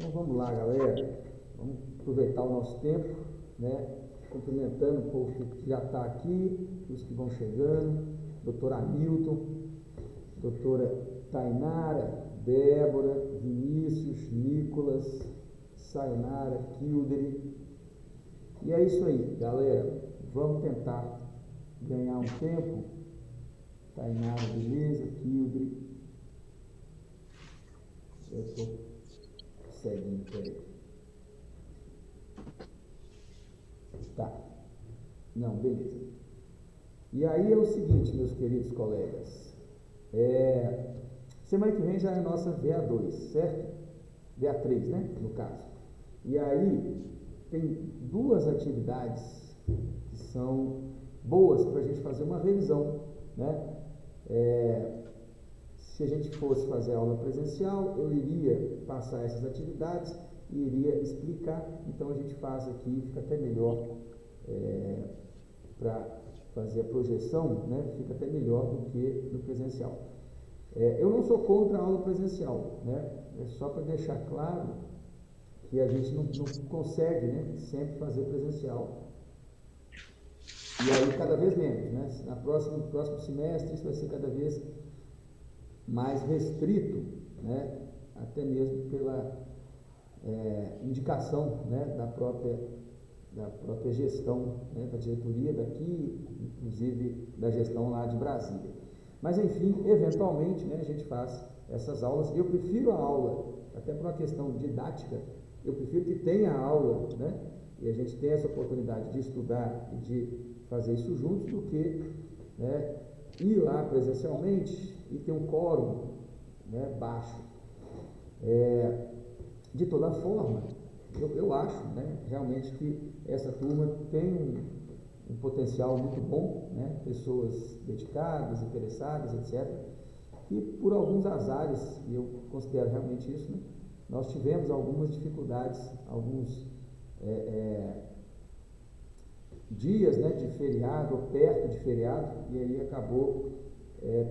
Então vamos lá, galera. Vamos aproveitar o nosso tempo, né? Cumprimentando o povo que já está aqui, os que vão chegando, doutor Hamilton, doutora Tainara, Débora, Vinícius, Nicolas, Sayonara, Kildare. E é isso aí, galera. Vamos tentar ganhar um tempo. Tainara, beleza, Kildare. Eu estou seguindo, peraí. Tá. Não, beleza. E aí é o seguinte, meus queridos colegas. Semana que vem já é a nossa VA2, certo? VA3, né? No caso. E aí tem duas atividades que são boas para a gente fazer uma revisão, né? Se a gente fosse fazer aula presencial, eu iria passar essas atividades e iria explicar. Então a gente faz aqui, fica até melhor para fazer a projeção, né? Fica até melhor do que no presencial. Eu não sou contra a aula presencial, né? É só para deixar claro que a gente não consegue, né, sempre fazer presencial. E aí cada vez menos, né? No próximo semestre isso vai ser cada vez mais restrito, né? Até mesmo pela indicação, né, da própria gestão, né, da diretoria daqui, inclusive da gestão lá de Brasília. Mas enfim, eventualmente, né, a gente faz essas aulas. Eu prefiro a aula, até por uma questão didática, eu prefiro que tenha aula, né, e a gente tenha essa oportunidade de estudar e de fazer isso juntos, do que, né, ir lá presencialmente e ter um quórum, né, baixo. De toda forma, eu acho, né, realmente que essa turma tem um potencial muito bom, né, pessoas dedicadas, interessadas, etc. E por alguns azares, e eu considero realmente isso, né, nós tivemos algumas dificuldades, alguns dias, né, de feriado, ou perto de feriado, e aí acabou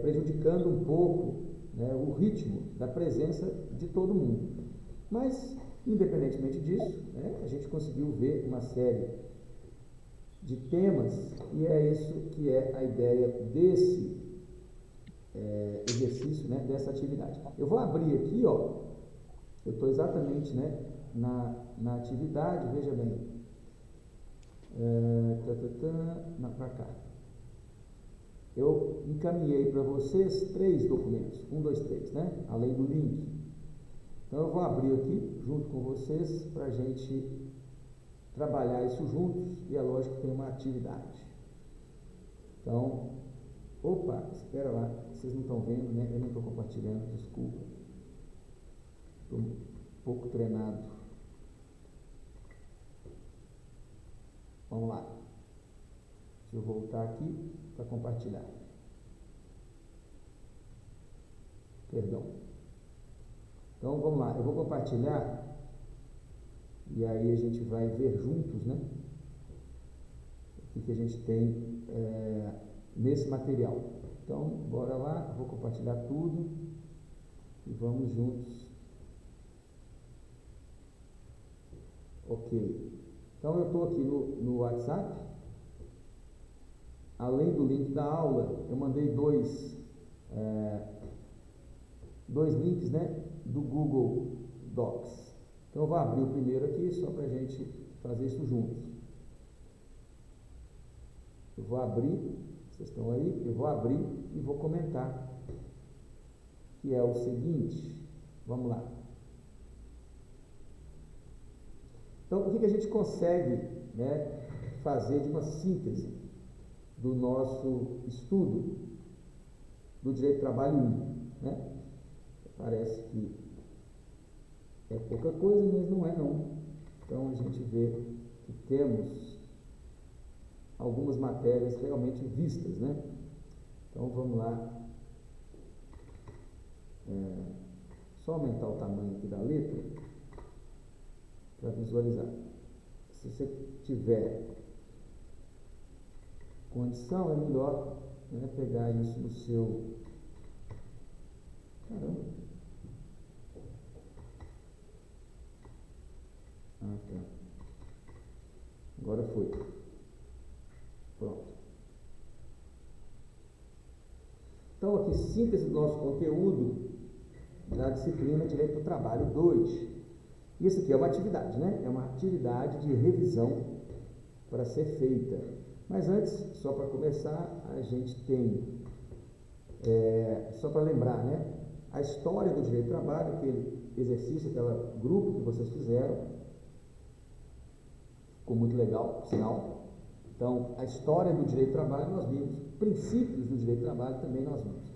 prejudicando um pouco, né, o ritmo da presença de todo mundo. Mas, independentemente disso, né, a gente conseguiu ver uma série de temas, e é isso que é a ideia desse exercício, né, dessa atividade. Eu vou abrir aqui, ó, eu estou exatamente, né, na atividade, veja bem, para cá. Eu encaminhei para vocês 3 documentos, 1, 2, 3, né, além do link. Então eu vou abrir aqui junto com vocês para a gente trabalhar isso juntos, e é lógico que tem uma atividade. Então, opa, espera lá, vocês não estão vendo, né? Eu não estou compartilhando, desculpa. Estou um pouco treinado. Vamos lá. Deixa eu voltar aqui para compartilhar. Perdão. Então vamos lá, eu vou compartilhar e aí a gente vai ver juntos, né, o que a gente tem nesse material. Então, bora lá, vou compartilhar tudo e vamos juntos. Ok. Então eu estou aqui no WhatsApp. Além do link da aula, eu mandei dois links, né, do Google Docs. Então eu vou abrir o primeiro aqui, só para a gente fazer isso juntos. Eu vou abrir, vocês estão aí? Eu vou abrir e vou comentar, que é o seguinte, vamos lá. Então, o que a gente consegue, né, fazer de uma síntese do nosso estudo do Direito do Trabalho 1, né? Parece que é pouca coisa, mas não é não. Então a gente vê que temos algumas matérias realmente vistas, né? Então vamos lá. Só aumentar o tamanho aqui da letra para visualizar. Se você tiver condição, é melhor, né, pegar isso no seu... Caramba! Ah, tá. Agora foi. Pronto. Então, aqui, síntese do nosso conteúdo da disciplina Direito do Trabalho 2. Isso aqui é uma atividade, né? É uma atividade de revisão para ser feita. Mas antes, só para começar, a gente tem, só para lembrar, né? A história do direito do trabalho, aquele exercício, aquele grupo que vocês fizeram, ficou muito legal, sinal. Então, a história do direito do trabalho nós vimos, princípios do direito do trabalho também nós vimos.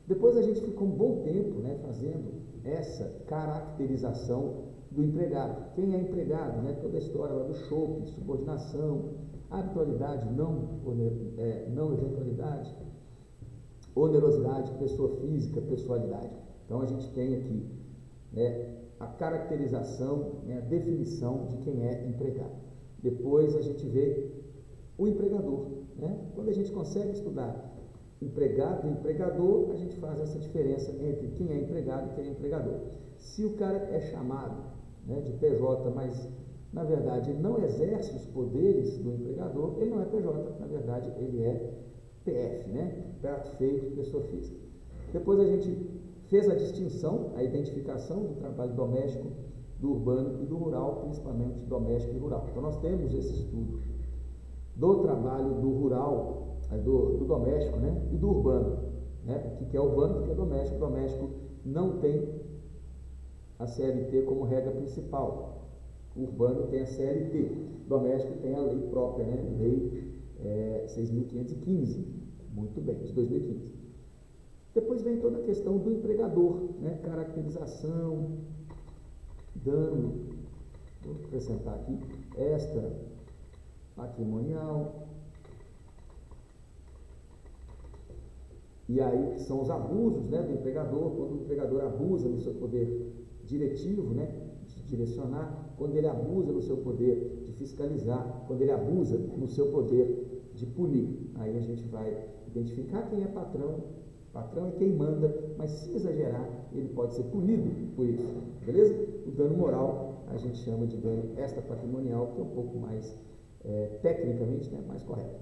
Depois a gente ficou um bom tempo, né, fazendo essa caracterização do empregado. Quem é empregado, né? Toda a história lá do chope, subordinação, habitualidade, não eventualidade, onerosidade, pessoa física, pessoalidade. Então a gente tem aqui, né, a caracterização, né, a definição de quem é empregado. Depois a gente vê o empregador, né? Quando a gente consegue estudar empregado e empregador, a gente faz essa diferença entre quem é empregado e quem é empregador. Se o cara é chamado, né, de PJ, mas na verdade ele não exerce os poderes do empregador, ele não é PJ, na verdade ele é PF, né? Prato feito, pessoa física. Depois a gente fez a distinção, a identificação do trabalho doméstico, do urbano e do rural, principalmente doméstico e rural. Então nós temos esse estudo do trabalho do rural, do doméstico, né? E do urbano, né? O que é urbano, o que é doméstico. O doméstico não tem a CLT como regra principal. O urbano tem a CLT. O doméstico tem a lei própria, né? Lei 6.515. Muito bem, de 2015. Depois vem toda a questão do empregador, né? Caracterização, dano, vou acrescentar aqui, extra patrimonial. E aí que são os abusos, né, do empregador, quando o empregador abusa no seu poder diretivo, né, de direcionar, quando ele abusa no seu poder de fiscalizar, quando ele abusa no seu poder de punir. Aí a gente vai identificar quem é patrão. Patrão é quem manda, mas se exagerar, ele pode ser punido por isso, beleza? O dano moral a gente chama de dano extrapatrimonial, que é um pouco mais, tecnicamente, né, mais correto.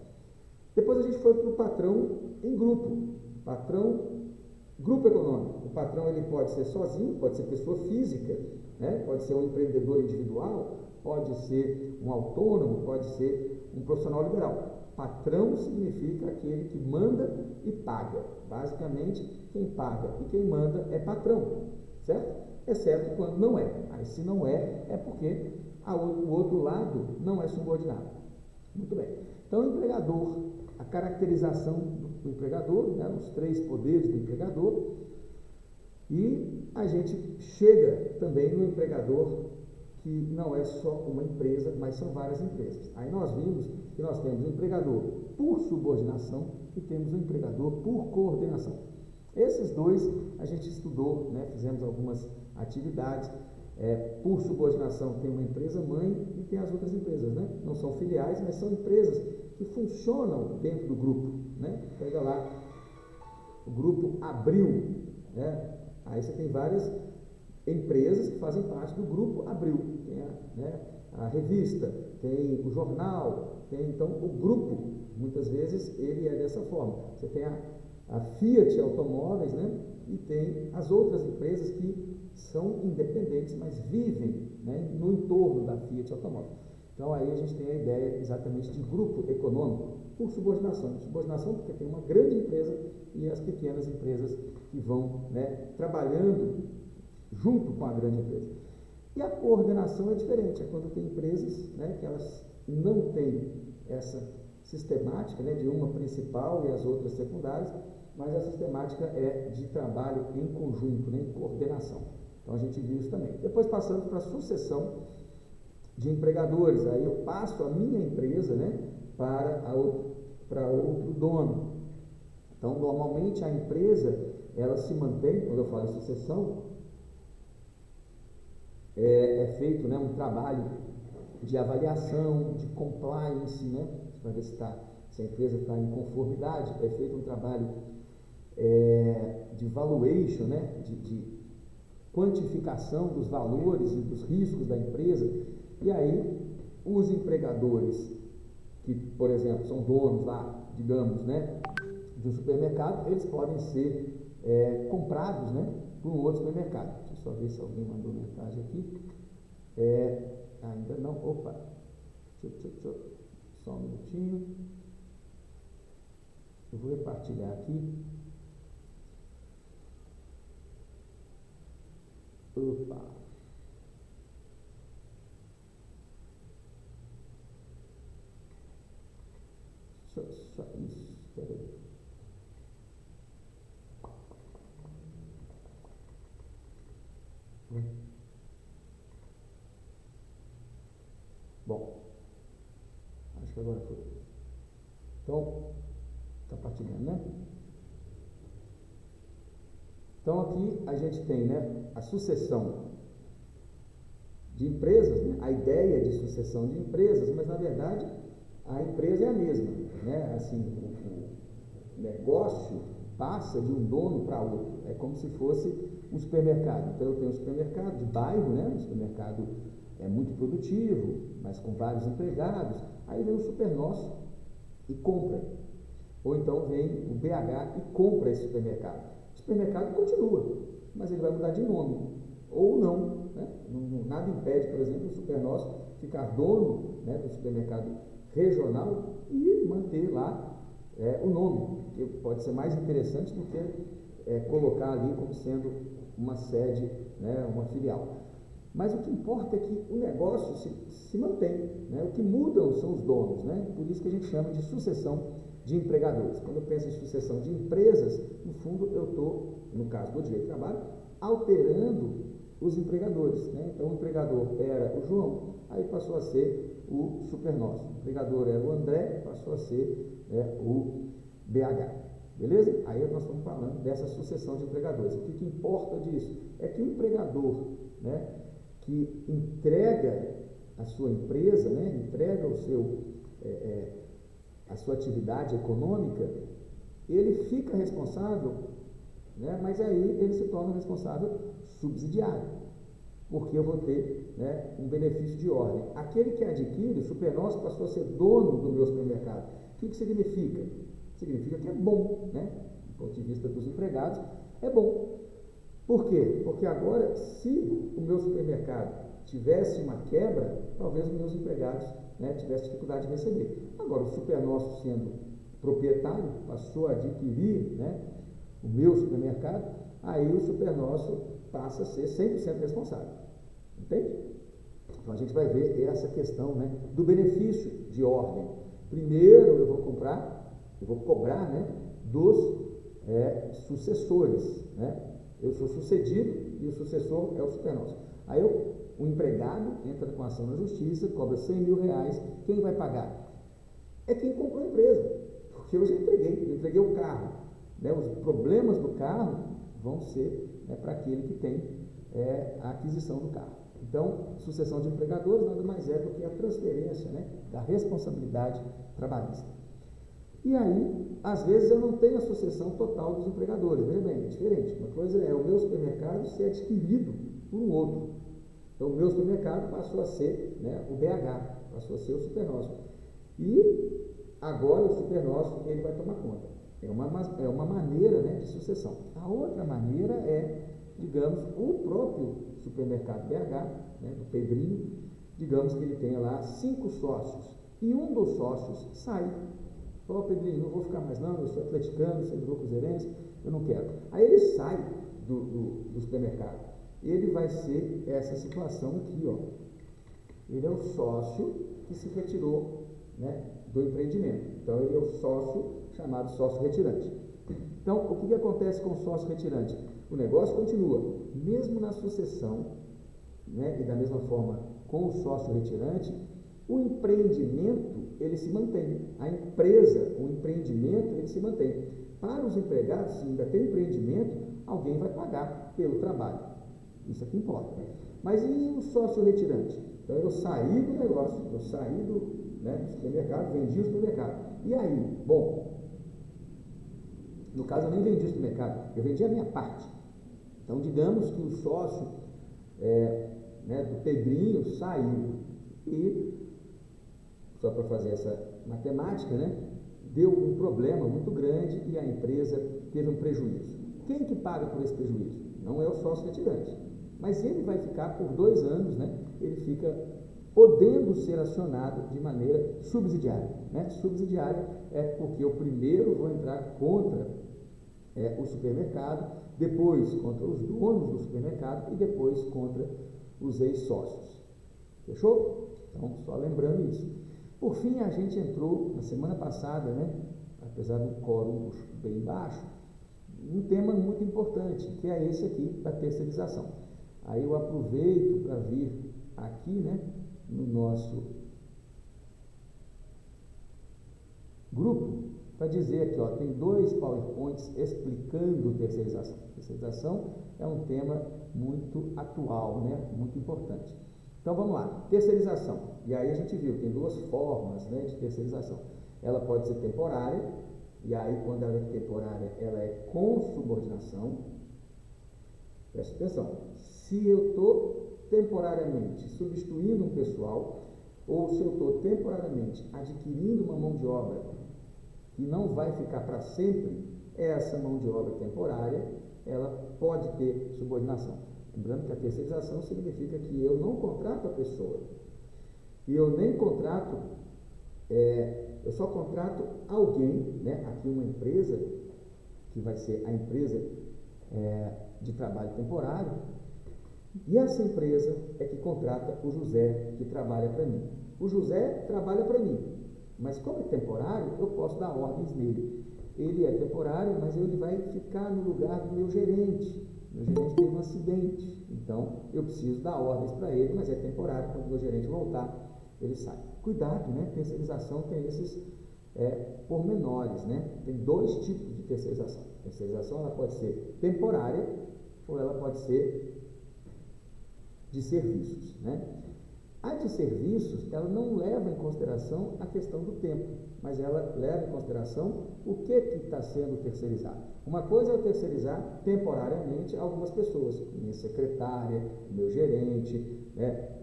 Depois a gente foi para o patrão em grupo. Patrão, grupo econômico. O patrão ele pode ser sozinho, pode ser pessoa física, né? Pode ser um empreendedor individual, pode ser um autônomo, pode ser um profissional liberal. Patrão significa aquele que manda e paga. Basicamente, quem paga e quem manda é patrão, certo? Exceto quando não é. Aí se não é, é porque o outro lado não é subordinado. Muito bem. Então, o empregador, a caracterização do empregador, né, os 3 poderes do empregador, e a gente chega também no empregador que não é só uma empresa, mas são várias empresas. Aí nós vimos que nós temos um empregador por subordinação e temos um empregador por coordenação. Esses dois a gente estudou, né, fizemos algumas atividades. Por subordinação tem uma empresa mãe e tem as outras empresas, né? Não são filiais, mas são empresas que funcionam dentro do grupo, né? Pega lá o grupo Abril, né? Aí você tem várias empresas que fazem parte do grupo Abril. Tem a revista, tem o jornal, tem então o grupo, muitas vezes ele é dessa forma. Você tem a Fiat Automóveis, né? E tem as outras empresas que são independentes, mas vivem, né, no entorno da Fiat Automóvel. Então aí a gente tem a ideia exatamente de grupo econômico por subordinação. Subordinação porque tem uma grande empresa e as pequenas empresas que vão, né, trabalhando junto com a grande empresa. E a coordenação é diferente, é quando tem empresas, né, que elas não têm essa sistemática, né, de uma principal e as outras secundárias, mas a sistemática é de trabalho em conjunto, né, em coordenação. Então a gente viu isso também. Depois passamos para a sucessão de empregadores. Aí eu passo a minha empresa, né, para outro dono. Então normalmente a empresa ela se mantém, quando eu falo em sucessão, é feito, né, um trabalho de avaliação, de compliance, né, para ver se a empresa está em conformidade, é feito um trabalho de valuation, né, quantificação dos valores e dos riscos da empresa. E aí, os empregadores, que, por exemplo, são donos lá, digamos, né, de um supermercado, eles podem ser comprados, né, por um outro supermercado. Deixa eu só ver se alguém mandou mensagem aqui. Ainda não. Opa! Só um minutinho. Eu vou repartilhar aqui. Opa! Só isso. Espera aí. Bom, acho que agora foi. Então, está partilhando, né? Então, aqui a gente tem, né, a sucessão de empresas, né, a ideia de sucessão de empresas, mas na verdade a empresa é a mesma, né? Assim, o negócio passa de um dono para outro, é como se fosse um supermercado. Então eu tenho um supermercado de bairro, né? Um supermercado muito produtivo, mas com vários empregados. Aí vem o Supernosso e compra, ou então vem o BH e compra esse supermercado. O supermercado continua, mas ele vai mudar de nome, ou não, né? Nada impede, por exemplo, o Supernosso ficar dono, né, do supermercado regional e manter lá o nome, que pode ser mais interessante do que colocar ali como sendo uma sede, né, uma filial. Mas o que importa é que o negócio se mantém, né? O que mudam são os donos, né? Por isso que a gente chama de sucessão de empregadores. Quando eu penso em sucessão de empresas, no fundo eu estou, no caso do direito do trabalho, alterando os empregadores, né? Então o empregador era o João, aí passou a ser o Supernosso. O empregador era o André, passou a ser o BH. Beleza? Aí nós estamos falando dessa sucessão de empregadores. O que importa disso? É que o empregador, né, que entrega a sua empresa, né, entrega a sua atividade econômica, ele fica responsável, né, mas aí ele se torna responsável subsidiário, porque eu vou ter, né, um benefício de ordem. Aquele que adquire, o Supernosso passou a ser dono do meu supermercado. O que significa? Significa que é bom, né? Do ponto de vista dos empregados, é bom. Por quê? Porque agora, se o meu supermercado tivesse uma quebra, talvez os meus empregados, né, tivessem dificuldade de receber. Agora, o Supernosso, sendo proprietário, passou a adquirir, né, o meu supermercado, aí o Supernosso passa a ser 100% responsável. Entende? Então, a gente vai ver essa questão, né, do benefício de ordem. Primeiro, eu vou cobrar, né, dos sucessores, né? Eu sou sucedido e o sucessor é o Supernosso. Aí o empregado entra com ação na justiça, cobra 100 mil reais. Quem vai pagar? É quem comprou a empresa, porque eu já entreguei o carro, né? Os problemas do carro vão ser, né, para aquele que tem a aquisição do carro. Então, sucessão de empregadores nada mais é do que a transferência, né, da responsabilidade trabalhista. E aí, às vezes eu não tenho a sucessão total dos empregadores, veja bem, é diferente. Uma coisa é o meu supermercado ser adquirido por um outro. Então, o meu supermercado passou a ser, né, o BH, passou a ser o Supernosso. E agora o Supernosso, ele vai tomar conta. É uma maneira, né, de sucessão. A outra maneira é, digamos, o próprio supermercado BH, né, do Pedrinho, digamos que ele tenha lá 5 sócios e um dos sócios sai. Ó, Pedrinho, não vou ficar mais não, eu sou atleticano, sempre vou cruzeirense, eu não quero. Aí ele sai do supermercado. Ele vai ser essa situação aqui, ó. Ele é o sócio que se retirou, né, do empreendimento. Então, ele é o sócio chamado sócio retirante. Então, o que acontece com o sócio retirante? O negócio continua, mesmo na sucessão, né, e da mesma forma com o sócio retirante, o empreendimento, ele se mantém. A empresa, o empreendimento, ele se mantém. Para os empregados, se ainda tem empreendimento, alguém vai pagar pelo trabalho. Isso é que importa. Mas e o sócio retirante? Então, eu saí do negócio, eu saí do supermercado, vendi o supermercado. E aí? Bom, no caso, eu nem vendi o supermercado, eu vendi a minha parte. Então, digamos que o sócio do Pedrinho saiu e, só para fazer essa matemática, deu um problema muito grande e a empresa teve um prejuízo. Quem que paga por esse prejuízo? Não é o sócio retirante, mas ele vai ficar por 2 anos, ele fica podendo ser acionado de maneira subsidiária. Subsidiária é porque eu primeiro vou entrar contra o supermercado, depois contra os donos do supermercado e depois contra os ex-sócios. Fechou? Então, só lembrando isso. Por fim, a gente entrou na semana passada, apesar do quórum bem baixo, um tema muito importante, que é esse aqui da terceirização. Aí eu aproveito para vir aqui, no nosso grupo, para dizer aqui, tem 2 PowerPoints explicando terceirização. Terceirização é um tema muito atual, muito importante. Então vamos lá, terceirização. E aí a gente viu, tem 2 formas de terceirização. Ela pode ser temporária, e aí quando ela é temporária, ela é com subordinação. Preste atenção, se eu estou temporariamente substituindo um pessoal, ou se eu estou temporariamente adquirindo uma mão de obra que não vai ficar para sempre, essa mão de obra temporária, ela pode ter subordinação. Lembrando que a terceirização significa que eu não contrato a pessoa, e eu nem contrato, eu só contrato alguém, aqui uma empresa, que vai ser a empresa de trabalho temporário, e essa empresa é que contrata o José, que trabalha para mim. O José trabalha para mim, mas como é temporário, eu posso dar ordens nele. Ele é temporário, mas ele vai ficar no lugar do meu gerente. Meu gerente teve um acidente, então eu preciso dar ordens para ele, mas é temporário. Quando o meu gerente voltar, ele sai. Cuidado, terceirização tem esses pormenores, Tem 2 tipos de terceirização. Terceirização ela pode ser temporária ou ela pode ser de serviços, A de serviços, ela não leva em consideração a questão do tempo, mas ela leva em consideração o que está sendo terceirizado. Uma coisa é eu terceirizar temporariamente algumas pessoas, minha secretária, meu gerente,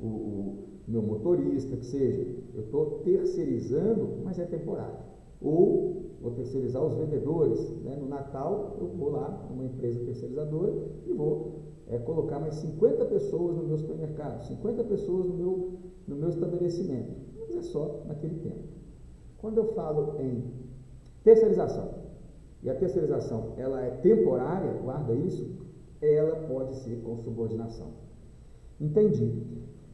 o meu motorista, que seja. Eu estou terceirizando, mas é temporário. Ou vou terceirizar os vendedores, no Natal eu vou lá numa empresa terceirizadora e vou colocar mais 50 pessoas no meu supermercado, 50 pessoas no meu estabelecimento, mas é só naquele tempo. Quando eu falo em terceirização, e a terceirização ela é temporária, guarda isso, ela pode ser com subordinação. Entendi.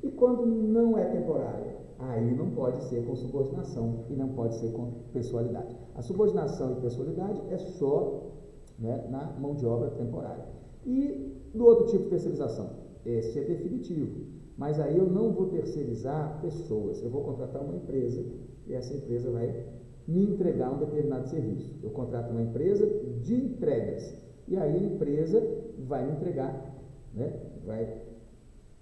E quando não é temporária? Aí não pode ser com subordinação e não pode ser com pessoalidade. A subordinação e pessoalidade é só na mão de obra temporária. E do outro tipo de terceirização, esse é definitivo, mas aí eu não vou terceirizar pessoas, eu vou contratar uma empresa e essa empresa vai me entregar um determinado serviço. Eu contrato uma empresa de entregas e aí a empresa vai me entregar, vai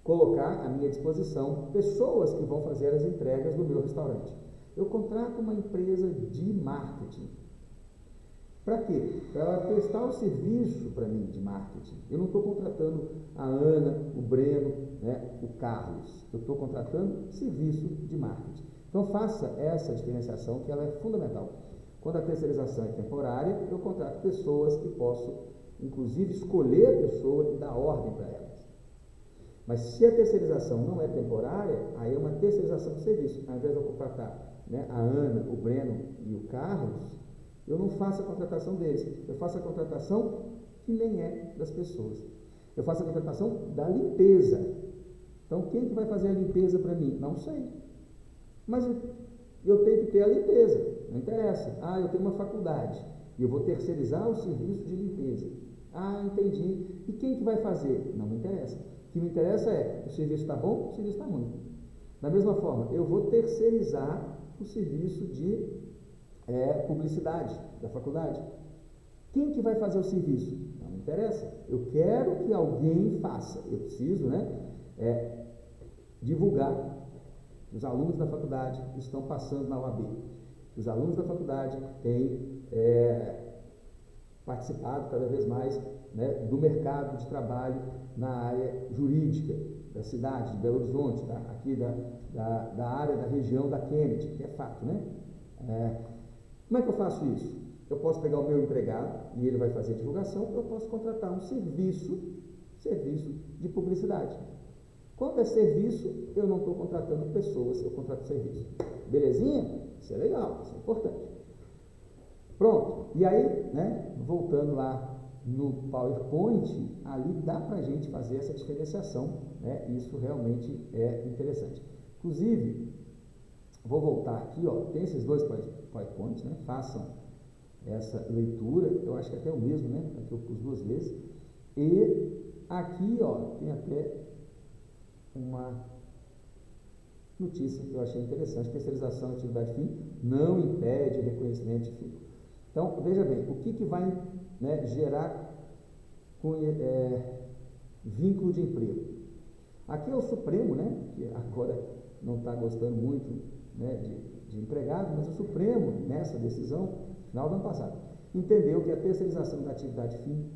colocar à minha disposição pessoas que vão fazer as entregas do meu restaurante. Eu contrato uma empresa de marketing. Para quê? Para ela prestar o serviço para mim de marketing. Eu não estou contratando a Ana, o Breno, o Carlos. Eu estou contratando serviço de marketing. Então faça essa diferenciação que ela é fundamental. Quando a terceirização é temporária, eu contrato pessoas que posso, inclusive, escolher a pessoa e dar ordem para elas. Mas se a terceirização não é temporária, aí é uma terceirização de serviço. Ao invés de eu contratar a Ana, o Breno e o Carlos, eu não faço a contratação deles. Eu faço a contratação que nem é das pessoas. Eu faço a contratação da limpeza. Então, quem que vai fazer a limpeza para mim? Não sei. Mas eu tenho que ter a limpeza. Não interessa. Eu tenho uma faculdade e eu vou terceirizar o serviço de limpeza. Entendi. E quem que vai fazer? Não me interessa. O que me interessa é, o serviço está bom, o serviço está ruim. Da mesma forma, eu vou terceirizar o serviço de publicidade da faculdade. Quem que vai fazer o serviço? Não me interessa. Eu quero que alguém faça. Eu preciso, divulgar que os alunos da faculdade estão passando na UAB. Os alunos da faculdade têm participado cada vez mais, né, do mercado de trabalho na área jurídica da cidade de Belo Horizonte, aqui da área da região da Kennedy, que é fato, né? Como é que eu faço isso? Eu posso pegar o meu empregado e ele vai fazer divulgação, eu posso contratar um serviço de publicidade. Quando é serviço, eu não estou contratando pessoas, eu contrato serviço. Belezinha? Isso é legal, isso é importante. Pronto. E aí, né, voltando lá no PowerPoint, ali dá para a gente fazer essa diferenciação, né? Isso realmente é interessante. Inclusive, vou voltar aqui, ó, tem esses dois PowerPoints, né? Façam essa leitura, eu acho que até o mesmo, né? Aqui eu pus duas vezes. E aqui, ó, tem até uma notícia que eu achei interessante: terceirização de atividade fim não impede reconhecimento de FICO. Então, veja bem, o que vai, né, gerar vínculo de emprego? Aqui é o Supremo, né, que agora não está gostando muito, né, de empregado, mas o Supremo, nessa decisão, final do ano passado, entendeu que a terceirização da atividade fim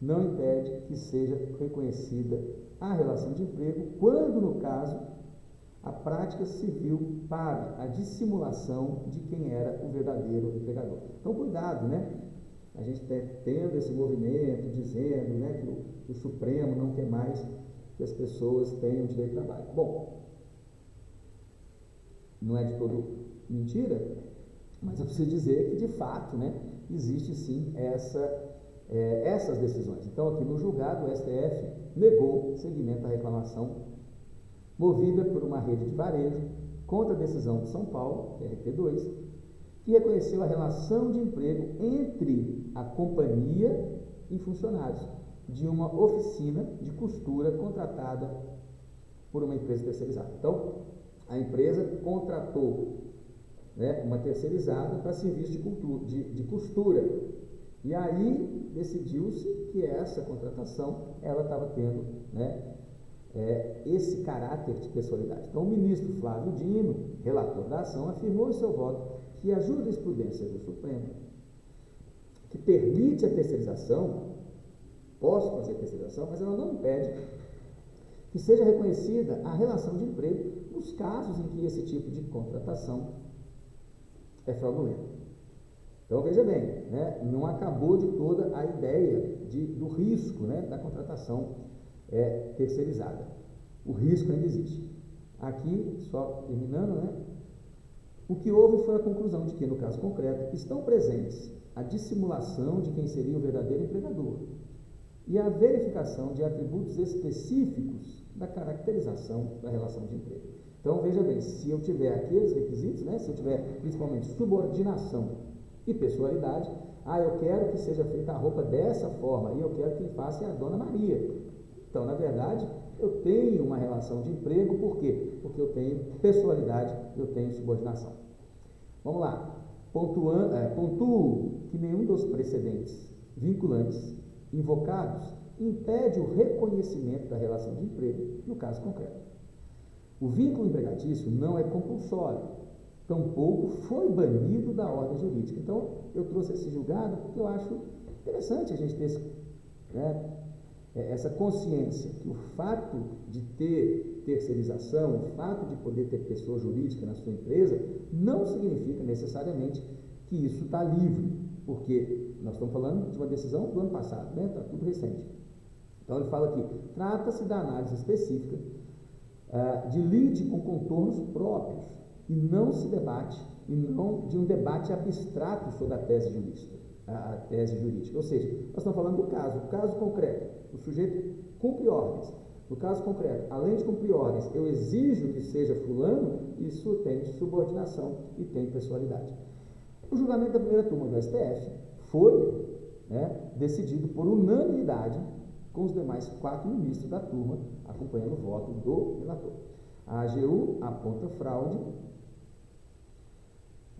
não impede que seja reconhecida a relação de emprego, quando, no caso, a prática serviu para a dissimulação de quem era o verdadeiro empregador. Então, cuidado, né? A gente tendo esse movimento dizendo, né, que o Supremo não quer mais que as pessoas tenham direito ao trabalho. Bom, não é de todo mentira, mas eu preciso dizer que, de fato, né, existe sim essas decisões. Então, aqui no julgado, o STF negou seguimento à reclamação movida por uma rede de varejo contra a decisão de São Paulo, RT2, que reconheceu a relação de emprego entre a companhia e funcionários de uma oficina de costura contratada por uma empresa terceirizada. Então, a empresa contratou, né, uma terceirizada para serviço de costura. E aí decidiu-se que essa contratação ela estava tendo, né, esse caráter de pessoalidade. Então, o ministro Flávio Dino, relator da ação, afirmou em seu voto que a jurisprudência do Supremo, que permite a terceirização, posso fazer terceirização, mas ela não impede que seja reconhecida a relação de emprego nos casos em que esse tipo de contratação é fraudulento. Então, veja bem, né, não acabou de toda a ideia do risco, né, da contratação terceirizada. O risco ainda existe. Aqui, só terminando, né, o que houve foi a conclusão de que, no caso concreto, estão presentes a dissimulação de quem seria o verdadeiro empregador e a verificação de atributos específicos da caracterização da relação de emprego. Então, veja bem, se eu tiver aqueles requisitos, né, se eu tiver principalmente subordinação e pessoalidade, eu quero que seja feita a roupa dessa forma e eu quero que faça a Dona Maria. Então, na verdade, eu tenho uma relação de emprego, por quê? Porque eu tenho pessoalidade, eu tenho subordinação. Vamos lá. Pontuo que nenhum dos precedentes vinculantes invocados impede o reconhecimento da relação de emprego no caso concreto. O vínculo empregatício não é compulsório, tampouco foi banido da ordem jurídica. Então, eu trouxe esse julgado porque eu acho interessante a gente ter essa consciência que o fato de ter terceirização, o fato de poder ter pessoa jurídica na sua empresa, não significa necessariamente que isso está livre, porque nós estamos falando de uma decisão do ano passado, né? Está tudo recente. Então, ele fala aqui, trata-se da análise específica de lide com contornos próprios e não se debate, e não de um debate abstrato sobre a tese jurídica. Ou seja, nós estamos falando do caso concreto. O sujeito cumpre ordens. No caso concreto, além de cumprir ordens, eu exijo que seja fulano, isso tem subordinação e tem pessoalidade. O julgamento da primeira turma do STF foi, né, decidido por unanimidade, com os demais 4 ministros da turma acompanhando o voto do relator. A AGU aponta fraude.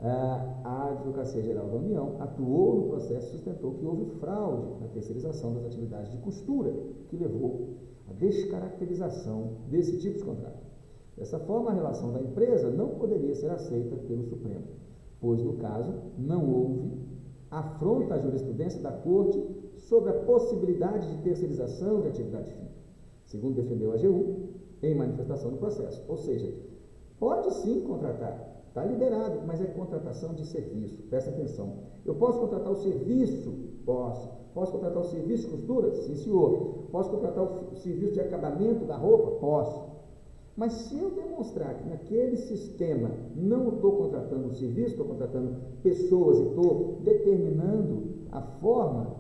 A Advocacia Geral da União atuou no processo e sustentou que houve fraude na terceirização das atividades de costura, que levou à descaracterização desse tipo de contrato. Dessa forma, a relação da empresa não poderia ser aceita pelo Supremo, pois, no caso, não houve afronta a jurisprudência da Corte sobre a possibilidade de terceirização de atividade fim, segundo defendeu a AGU em manifestação do processo. Ou seja, pode sim contratar, está liberado, mas é contratação de serviço. Presta atenção. Eu posso contratar o serviço? Posso. Posso contratar o serviço de costura? Sim, senhor. Posso contratar o serviço de acabamento da roupa? Posso. Mas se eu demonstrar que naquele sistema não estou contratando o serviço, estou contratando pessoas e estou determinando a forma,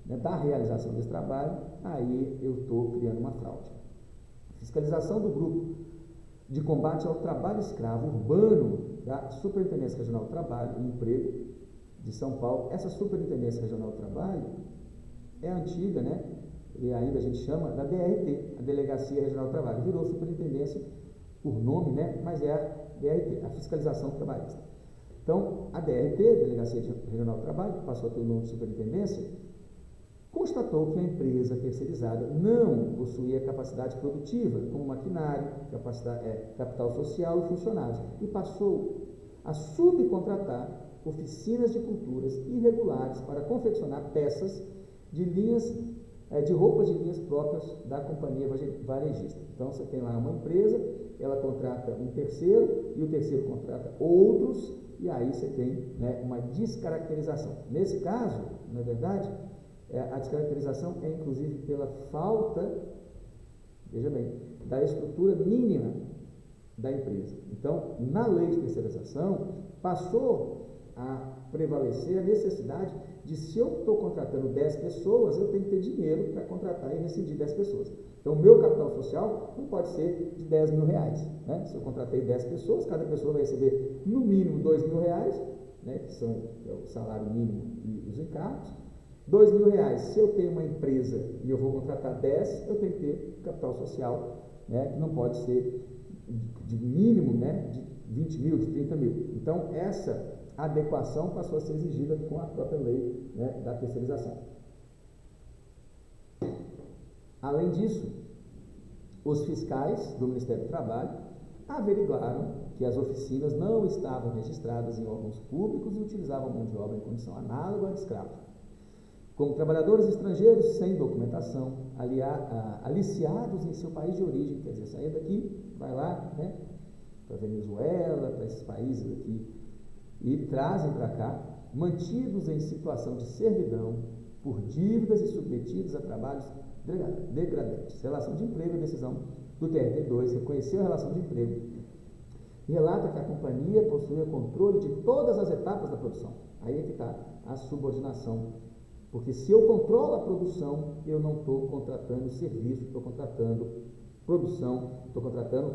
né, da realização desse trabalho, aí eu estou criando uma fraude. Fiscalização do grupo de combate ao trabalho escravo urbano da Superintendência Regional do Trabalho e Emprego de São Paulo. Essa Superintendência Regional do Trabalho é antiga, né? E ainda a gente chama da DRT, a Delegacia Regional do Trabalho. Virou Superintendência por nome, né? Mas é a DRT, a Fiscalização Trabalhista. Então, a DRT, Delegacia Regional do Trabalho, que passou a ter o nome de Superintendência, constatou que a empresa terceirizada não possuía capacidade produtiva, como maquinário, capital social e funcionários, e passou a subcontratar oficinas de culturas irregulares para confeccionar peças de roupas de linhas próprias da companhia varejista. Então, você tem lá uma empresa, ela contrata um terceiro, e o terceiro contrata outros, e aí você tem, né, uma descaracterização. Nesse caso, na verdade, a descaracterização é inclusive pela falta, veja bem, da estrutura mínima da empresa. Então, na lei de terceirização, passou a prevalecer a necessidade de, se eu estou contratando 10 pessoas, eu tenho que ter dinheiro para contratar e rescindir 10 pessoas. Então, o meu capital social não pode ser de 10 mil reais. Né? Se eu contratei 10 pessoas, cada pessoa vai receber no mínimo 2 mil reais, né, que são o salário mínimo e os encargos. 2 mil reais, se eu tenho uma empresa e eu vou contratar 10, eu tenho que ter capital social, né, que não pode ser de mínimo, né, de 20 mil, de 30 mil. Então, essa adequação passou a ser exigida com a própria lei, né, da terceirização. Além disso, os fiscais do Ministério do Trabalho averiguaram que as oficinas não estavam registradas em órgãos públicos e utilizavam mão de obra em condição análoga à de escravo, como trabalhadores estrangeiros sem documentação, aliciados em seu país de origem, quer dizer, sair daqui, vai lá, né, para Venezuela, para esses países aqui, e trazem para cá, mantidos em situação de servidão, por dívidas e submetidos a trabalhos degradantes. Relação de emprego, a decisão do TRT2 reconheceu a relação de emprego e relata que a companhia possuía controle de todas as etapas da produção. Aí é que está a subordinação. Porque se eu controlo a produção, eu não estou contratando serviço, estou contratando produção, estou contratando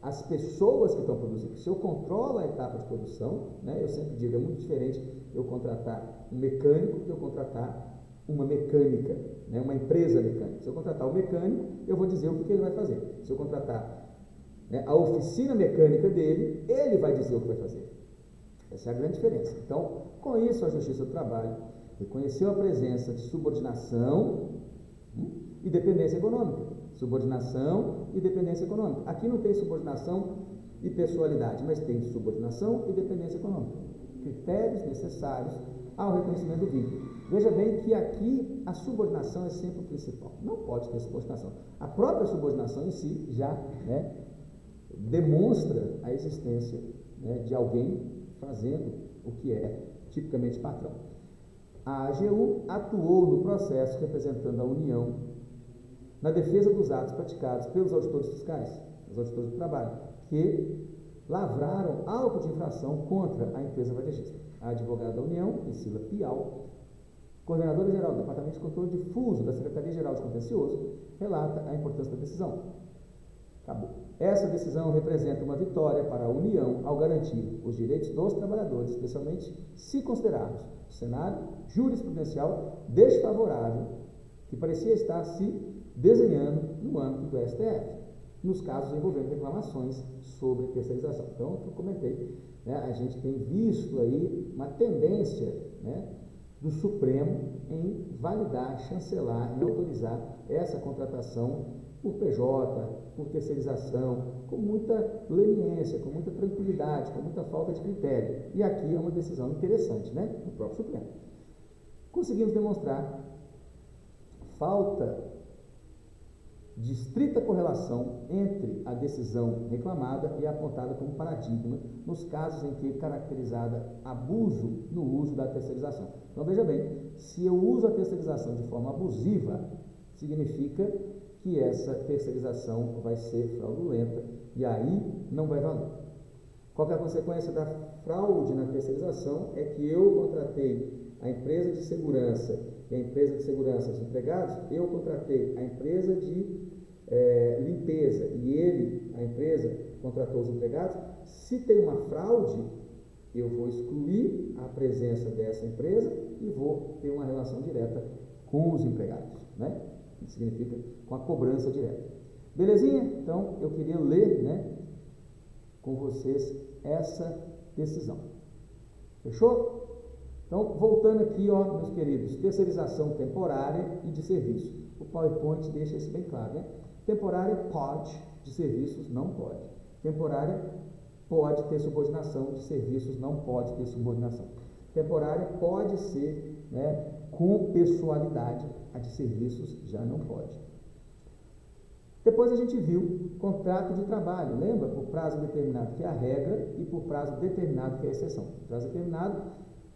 as pessoas que estão produzindo. Se eu controlo a etapa de produção, né, eu sempre digo, é muito diferente eu contratar um mecânico que eu contratar uma mecânica, né, uma empresa mecânica. Se eu contratar o mecânico, eu vou dizer o que ele vai fazer. Se eu contratar, né, a oficina mecânica dele, ele vai dizer o que vai fazer. Essa é a grande diferença. Então, com isso, a Justiça do Trabalho reconheceu a presença de subordinação e dependência econômica. Subordinação e dependência econômica. Aqui não tem subordinação e pessoalidade, mas tem subordinação e dependência econômica. Critérios necessários ao reconhecimento do vínculo. Veja bem que aqui a subordinação é sempre o principal. Não pode ter subordinação. A própria subordinação em si já, né, demonstra a existência, né, de alguém fazendo o que é tipicamente patrão. A AGU atuou no processo representando a União na defesa dos atos praticados pelos auditores fiscais, os auditores do trabalho, que lavraram auto de infração contra a empresa varejista. A advogada da União, Priscila Pial, coordenadora geral do Departamento de Controle Difuso da Secretaria-Geral de Contencioso, relata a importância da decisão. Acabou. Essa decisão representa uma vitória para a União ao garantir os direitos dos trabalhadores, especialmente se considerarmos o cenário jurisprudencial desfavorável que parecia estar se desenhando no âmbito do STF, nos casos envolvendo reclamações sobre terceirização. Então, eu comentei, né, a gente tem visto aí uma tendência, né, do Supremo em validar, chancelar, em autorizar essa contratação por PJ, por terceirização, com muita leniência, com muita tranquilidade, com muita falta de critério. E aqui é uma decisão interessante, né, do próprio Supremo. Conseguimos demonstrar falta de estrita correlação entre a decisão reclamada e apontada como paradigma nos casos em que é caracterizada abuso no uso da terceirização. Então, veja bem, se eu uso a terceirização de forma abusiva, significa que essa terceirização vai ser fraudulenta e aí não vai valer. Qual que é a consequência da fraude na terceirização? É que eu contratei a empresa de segurança e a empresa de segurança dos empregados, eu contratei a empresa de limpeza e a empresa, contratou os empregados. Se tem uma fraude, eu vou excluir a presença dessa empresa e vou ter uma relação direta com os empregados, né? Isso significa com a cobrança direta. Belezinha? Então, eu queria ler, né, com vocês essa decisão. Fechou? Então, voltando aqui, ó, meus queridos, terceirização temporária e de serviço. O PowerPoint deixa isso bem claro, né? Temporária pode, de serviços não pode. Temporária pode ter subordinação, de serviços não pode ter subordinação. Temporária pode ser, né, com pessoalidade, a de serviços já não pode. Depois a gente viu contrato de trabalho, lembra? Por prazo determinado, que é a regra, e por prazo determinado, que é a exceção. Por prazo determinado,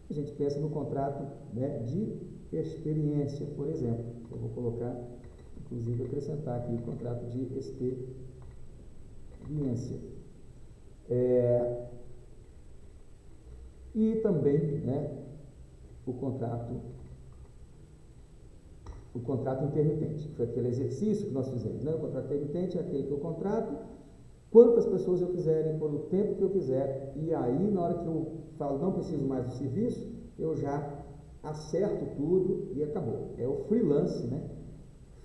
a gente pensa no contrato, né, de experiência, por exemplo. Eu vou colocar, inclusive, acrescentar aqui o contrato de experiência. E também, né, o contrato intermitente, que foi aquele exercício que nós fizemos, né? O contrato intermitente é aquele que eu contrato quantas pessoas eu quiserem, por o tempo que eu quiser, e aí na hora que eu falo não preciso mais do serviço, eu já acerto tudo e acabou. É o freelance, né,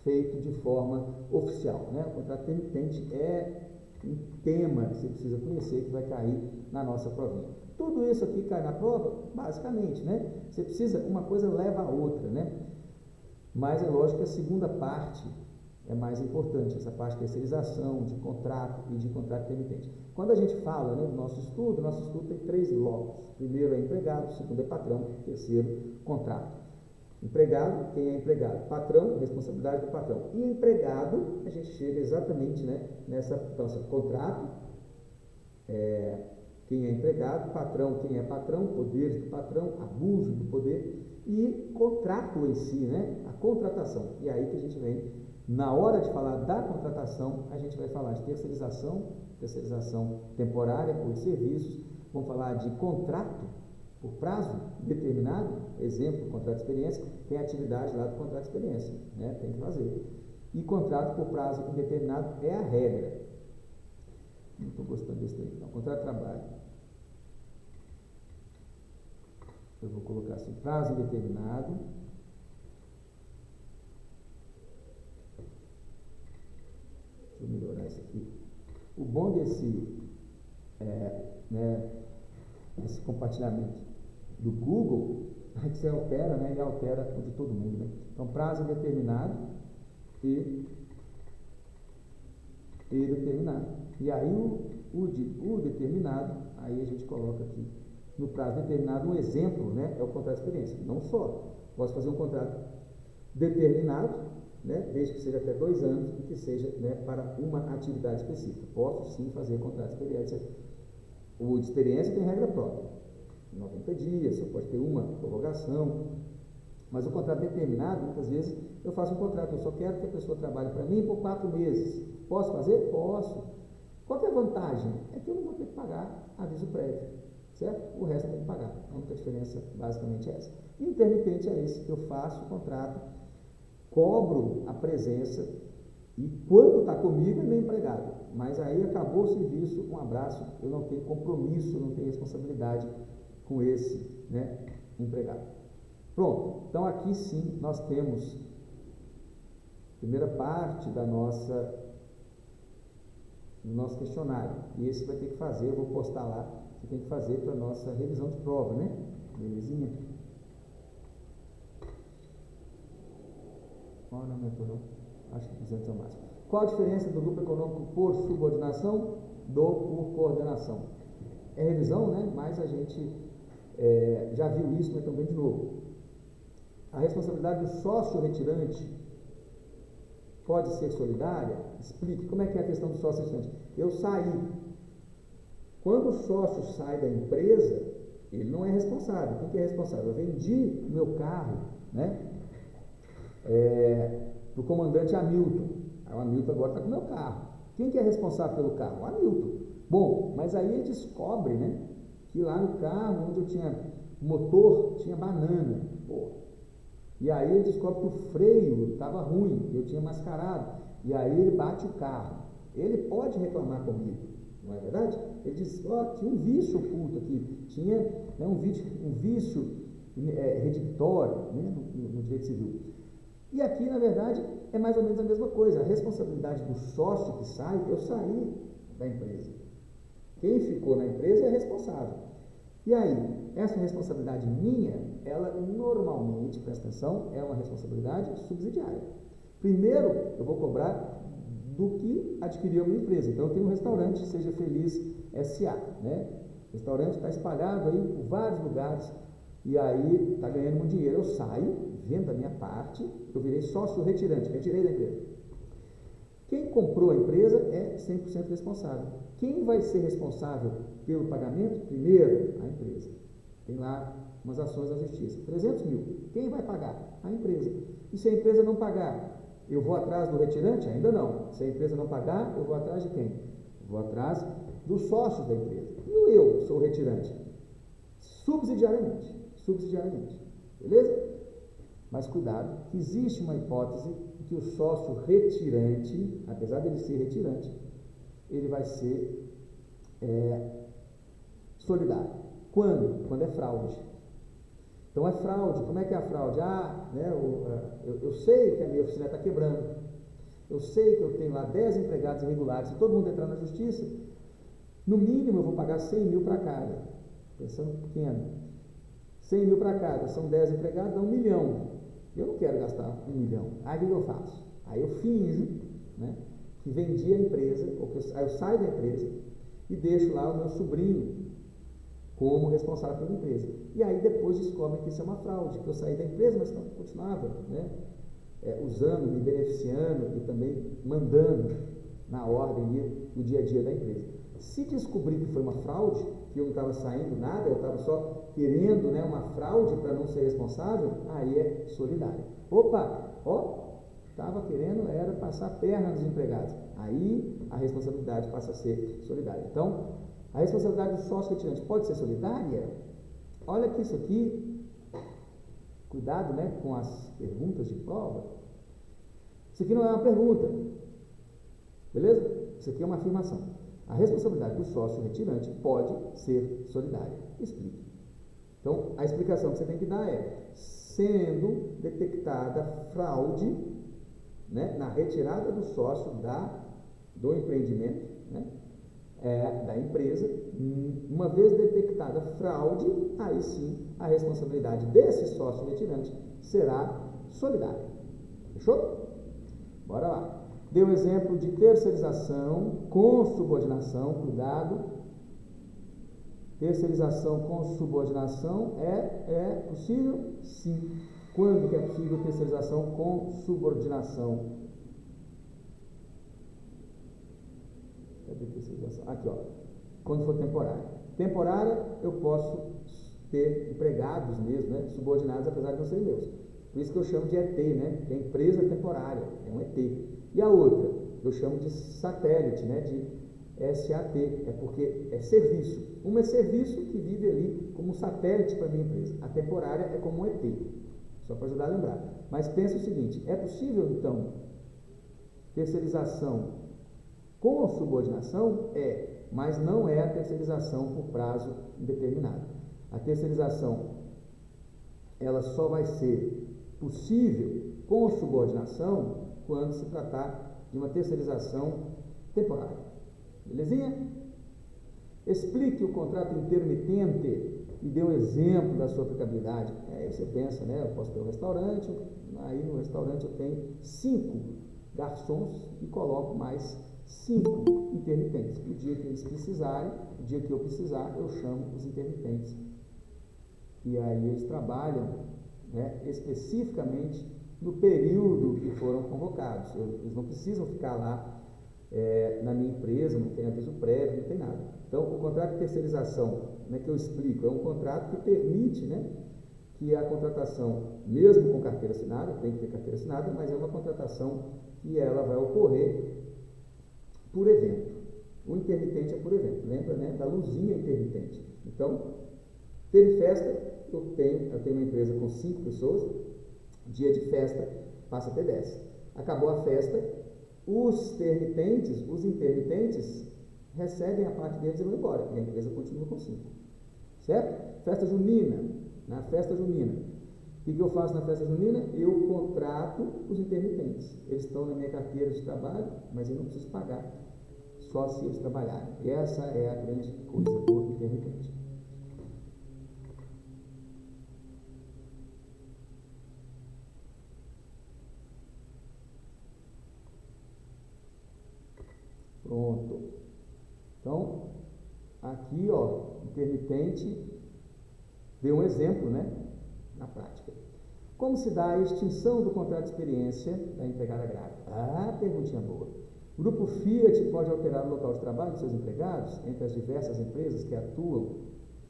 feito de forma oficial, né? O contrato intermitente é um tema que você precisa conhecer, que vai cair na nossa provinha. Tudo isso aqui cai na prova, basicamente, né? Você precisa, uma coisa leva a outra, né? Mas é lógico que a segunda parte é mais importante, essa parte de terceirização, de contrato e de contrato intermitente. Quando a gente fala, né, do nosso estudo tem 3 blocos. Primeiro é empregado, segundo é patrão, terceiro, contrato. Empregado, quem é empregado? Patrão, responsabilidade do patrão. E empregado, a gente chega exatamente, né, nessa, então, contrato, quem é empregado, patrão, quem é patrão, poderes do patrão, abuso do poder e contrato em si, né, a contratação. E aí que a gente vem, na hora de falar da contratação, a gente vai falar de terceirização temporária ou de serviços, vamos falar de contrato por prazo determinado, exemplo, contrato de experiência, tem a atividade lá do contrato de experiência, né, tem que fazer. E contrato por prazo indeterminado é a regra. Não estou gostando desse daí. Então, contrato de trabalho. Eu vou colocar assim, prazo indeterminado. Deixa eu melhorar isso aqui. O bom desse, esse compartilhamento do Google é que você altera, né, e altera o de todo mundo, né? Então, prazo indeterminado e determinado. E aí o determinado, aí a gente coloca aqui no prazo determinado um exemplo, né, é o contrato de experiência. Não só, posso fazer um contrato determinado, né, desde que seja até 2 anos e que seja, né, para uma atividade específica. Posso sim fazer contrato de experiência. O de experiência tem regra própria, 90 dias, você pode ter uma prorrogação, mas o contrato determinado, muitas vezes eu faço um contrato, eu só quero que a pessoa trabalhe para mim por 4 meses. Posso fazer? Posso. Qual que é a vantagem? É que eu não vou ter que pagar aviso prévio, certo? O resto eu tenho que pagar. A única diferença basicamente é essa. Intermitente é esse, que eu faço o contrato, cobro a presença e quando está comigo é meu empregado. Mas aí acabou o serviço, um abraço, eu não tenho compromisso, não tenho responsabilidade com esse, né, empregado. Pronto, então aqui sim nós temos a primeira parte do nosso questionário. E esse vai ter que fazer, eu vou postar lá, você tem que fazer para a nossa revisão de prova, né? Belezinha? Não aumentou não. Acho que 200 é o máximo. Qual a diferença do lucro econômico por subordinação do por coordenação? É revisão, né? Mas a gente já viu isso, mas também de novo. A responsabilidade do sócio retirante pode ser solidária? Explique como é que é a questão do sócio retirante. Eu saí. Quando o sócio sai da empresa, ele não é responsável. Quem que é responsável? Eu vendi o meu carro, né? Para o comandante Hamilton. O Hamilton agora está com o meu carro. Quem que é responsável pelo carro? O Hamilton. Bom, mas aí ele descobre, né, que lá no carro, onde eu tinha motor, tinha banana. Pô. E aí ele descobre que o freio estava ruim, eu tinha mascarado. E aí ele bate o carro. Ele pode reclamar comigo, não é verdade? Ele diz, tinha um vício oculto aqui, tinha, né, um vício redivitório, né, no direito civil. E aqui, na verdade, é mais ou menos a mesma coisa. A responsabilidade do sócio que sai, eu saí da empresa. Quem ficou na empresa é responsável. E aí, essa responsabilidade minha, ela normalmente, presta atenção, é uma responsabilidade subsidiária. Primeiro, eu vou cobrar do que adquiriu a minha empresa. Então, eu tenho um restaurante, Seja Feliz S.A., né? O restaurante está espalhado aí por vários lugares, e aí está ganhando muito dinheiro. Eu saio, vendo a minha parte, eu virei sócio retirante, retirei da empresa. Quem comprou a empresa é 100% responsável. Quem vai ser responsável pelo pagamento? Primeiro, a empresa. Tem lá umas ações da justiça. 300 mil. Quem vai pagar? A empresa. E se a empresa não pagar, eu vou atrás do retirante? Ainda não. Se a empresa não pagar, eu vou atrás de quem? Eu vou atrás dos sócios da empresa. E eu sou o retirante? Subsidiariamente. Subsidiariamente. Beleza? Mas cuidado, que existe uma hipótese em que o sócio retirante, apesar dele ser retirante, ele vai ser solidário. Quando? Quando é fraude. Então é fraude. Como é que é a fraude? Eu sei que a minha oficina está quebrando. Eu sei que eu tenho lá 10 empregados irregulares. Se todo mundo entrar na justiça, no mínimo eu vou pagar 100 mil para cada. Pensando pequeno. 100 mil para cada. São 10 empregados, dá 1 milhão. Eu não quero gastar 1 milhão. Aí o que eu faço? Aí eu finjo, né, que vendi a empresa, aí eu saio da empresa e deixo lá o meu sobrinho como responsável pela empresa. E aí depois descobrem que isso é uma fraude, que eu saí da empresa, mas não continuava, né, usando, me beneficiando e também mandando na ordem do dia a dia da empresa. Se descobrir que foi uma fraude, que eu não estava saindo nada, eu estava só querendo, né, uma fraude para não ser responsável, aí é solidário. Opa, estava querendo era passar a perna nos empregados. Aí a responsabilidade passa a ser solidária. Então, a responsabilidade do sócio retirante pode ser solidária? Olha que isso aqui, cuidado, né, com as perguntas de prova. Isso aqui não é uma pergunta, beleza? Isso aqui é uma afirmação. A responsabilidade do sócio retirante pode ser solidária. Explique. Então, a explicação que você tem que dar é: sendo detectada fraude, né, na retirada do sócio do empreendimento, né, da empresa, uma vez detectada fraude, aí sim a responsabilidade desse sócio retirante será solidária. Fechou? Bora lá. Deu exemplo de terceirização com subordinação, cuidado. Terceirização com subordinação é possível? Sim. Quando que é possível terceirização com subordinação? Cadê terceirização? Aqui, ó. Quando for temporária. Temporária, eu posso ter empregados mesmo, né, subordinados, apesar de não serem meus. Por isso que eu chamo de ET, né, que é empresa temporária, é um ET. E a outra, eu chamo de satélite, né, de SAT, é porque é serviço. Uma é serviço que vive ali como satélite para a minha empresa. A temporária é como um ET, só para ajudar a lembrar. Mas pensa o seguinte, é possível, então, terceirização com subordinação? Mas não é a terceirização por prazo indeterminado. A terceirização, ela só vai ser possível com subordinação quando se tratar de uma terceirização temporária. Belezinha? Explique o contrato intermitente e dê um exemplo da sua aplicabilidade. Aí você pensa, né? Eu posso ter um restaurante, aí no restaurante eu tenho 5 garçons e coloco mais 5 intermitentes. O dia que eles precisarem, o dia que eu precisar, eu chamo os intermitentes. E aí eles trabalham, né, especificamente no período que foram convocados. Eles não precisam ficar lá na minha empresa, não tem aviso prévio, não tem nada. Então, o contrato de terceirização, né, que eu explico, é um contrato que permite, né, que a contratação, mesmo com carteira assinada, tem que ter carteira assinada, mas é uma contratação que ela vai ocorrer por evento. O intermitente é por evento, lembra, né, da luzinha intermitente. Então, teve festa, eu tenho uma empresa com 5 pessoas, dia de festa passa a ter 10. Acabou a festa, os intermitentes recebem a parte deles e vão embora, e a empresa continua com 5. Certo? Festa junina. Na festa junina, o que eu faço na festa junina? Eu contrato os intermitentes. Eles estão na minha carteira de trabalho, mas eu não preciso pagar, só se eles trabalharem. E essa é a grande coisa do intermitente. Pronto. Então, aqui, ó, intermitente, deu um exemplo, né, na prática. Como se dá a extinção do contrato de experiência da empregada grávida? Ah, perguntinha boa. O grupo Fiat pode alterar o local de trabalho de seus empregados entre as diversas empresas que atuam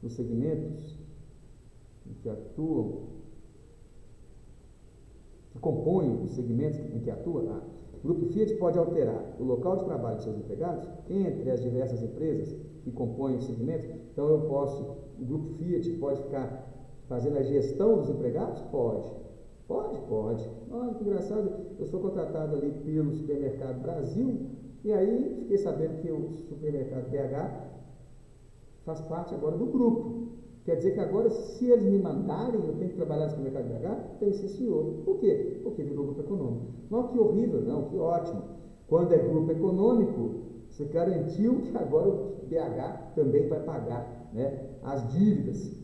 nos segmentos, que compõem os segmentos em que atua? Ah, o grupo Fiat pode alterar o local de trabalho de seus empregados entre as diversas empresas que compõem os segmentos. Então, o grupo Fiat pode ficar fazendo a gestão dos empregados? Pode. Olha que engraçado, eu sou contratado ali pelo Supermercado Brasil, e aí fiquei sabendo que o Supermercado BH faz parte agora do grupo. Quer dizer que agora, se eles me mandarem, eu tenho que trabalhar no Supermercado BH? Tem sim, senhor. Por quê? Porque virou grupo econômico. Não, que horrível, não, que ótimo. Quando é grupo econômico, você garantiu que agora o BH também vai pagar, né, as dívidas.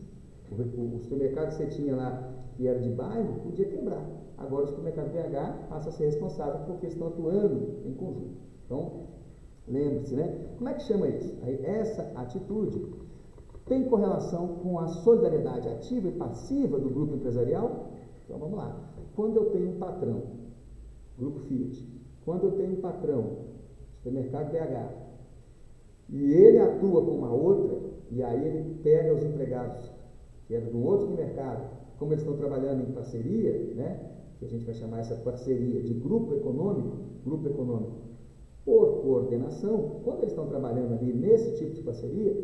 O supermercado que você tinha lá, que era de bairro, podia quebrar. Agora o supermercado BH passa a ser responsável porque estão atuando em conjunto. Então, lembre-se, né? Como é que chama isso? Aí, essa atitude tem correlação com a solidariedade ativa e passiva do grupo empresarial? Então, vamos lá. Quando eu tenho um patrão, grupo Fiat, quando eu tenho um patrão, supermercado BH, e ele atua com uma outra, e aí ele pega os empregados que eram de um outro mercado, como eles estão trabalhando em parceria, né, que a gente vai chamar essa parceria de grupo econômico, por coordenação, quando eles estão trabalhando ali nesse tipo de parceria,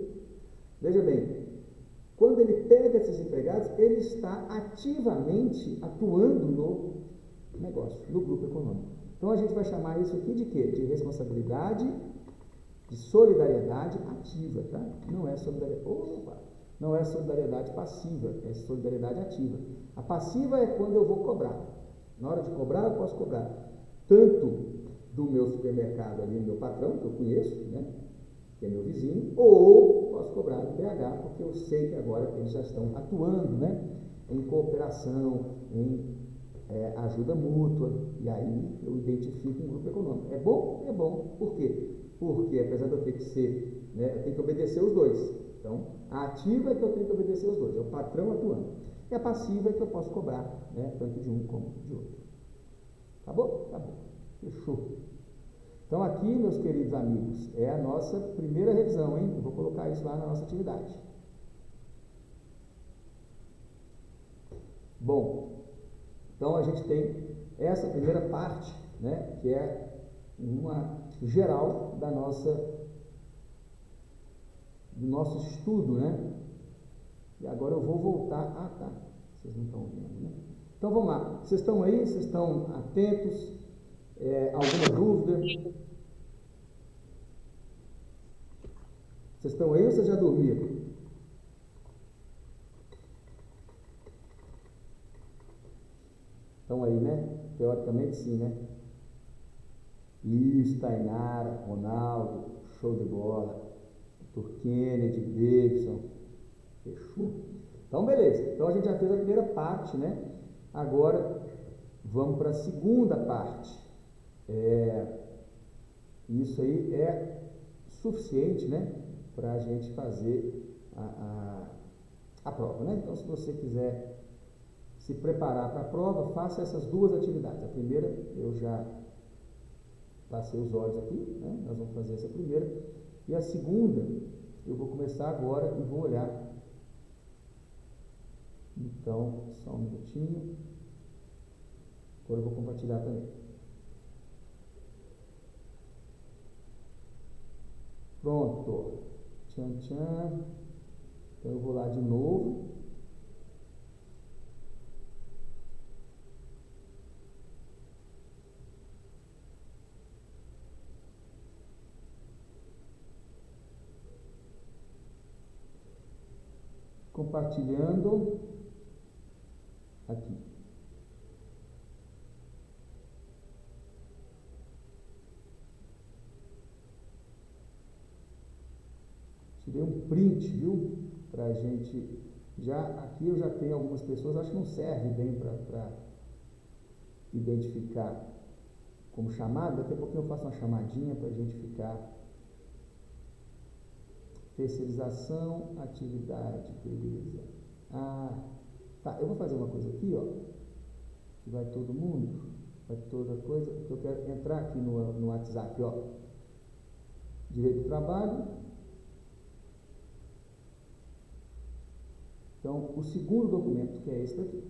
veja bem, quando ele pega esses empregados, ele está ativamente atuando no negócio, no grupo econômico. Então a gente vai chamar isso aqui de quê? De responsabilidade, de solidariedade ativa, tá? Não é solidariedade passiva, é solidariedade ativa. A passiva é quando eu vou cobrar. Na hora de cobrar, eu posso cobrar tanto do meu supermercado ali, meu patrão, que eu conheço, né, que é meu vizinho, ou posso cobrar do BH, porque eu sei que agora eles já estão atuando, né, em cooperação, em ajuda mútua, e aí eu identifico um grupo econômico. É bom? É bom. Por quê? Porque apesar de eu ter que ser, né, eu tenho que obedecer os dois. Então, a ativa é que eu tenho que obedecer os dois, é o patrão atuando. E a passiva é que eu posso cobrar, né, tanto de um como de outro. Acabou? Acabou. Fechou. Então, aqui, meus queridos amigos, é a nossa primeira revisão, hein? Eu vou colocar isso lá na nossa atividade. Bom, então a gente tem essa primeira parte, né, que é uma geral do nosso estudo, né? E agora eu vou voltar. Ah, tá. Vocês não estão vendo, né? Então vamos lá. Vocês estão aí? Vocês estão atentos? Alguma dúvida? Vocês estão aí ou vocês já dormiram? Estão aí, né? Teoricamente sim, né? Isso, Tainara, Ronaldo, show de bola. Dr. Kennedy, Davidson. Fechou? Então, beleza. Então, a gente já fez a primeira parte, né? Agora, vamos para a segunda parte. Isso aí é suficiente, né, para a gente fazer a prova, né? Então, se você quiser se preparar para a prova, faça essas duas atividades. A primeira, eu já passei os olhos aqui, né? Nós vamos fazer essa primeira. E a segunda, eu vou começar agora e vou olhar. Então, só um minutinho. Agora eu vou compartilhar também. Pronto. Tchan, tchan. Então, eu vou lá de novo. Compartilhando aqui. Tirei um print, viu? Para a gente. Aqui eu já tenho algumas pessoas, acho que não serve bem para identificar como chamada. Daqui a pouquinho eu faço uma chamadinha para a gente ficar. Terceirização, atividade, beleza. Tá, eu vou fazer uma coisa aqui, ó, que vai todo mundo, vai toda coisa, que eu quero entrar aqui no WhatsApp, ó, direito do trabalho. Então, o segundo documento, que é esse daqui,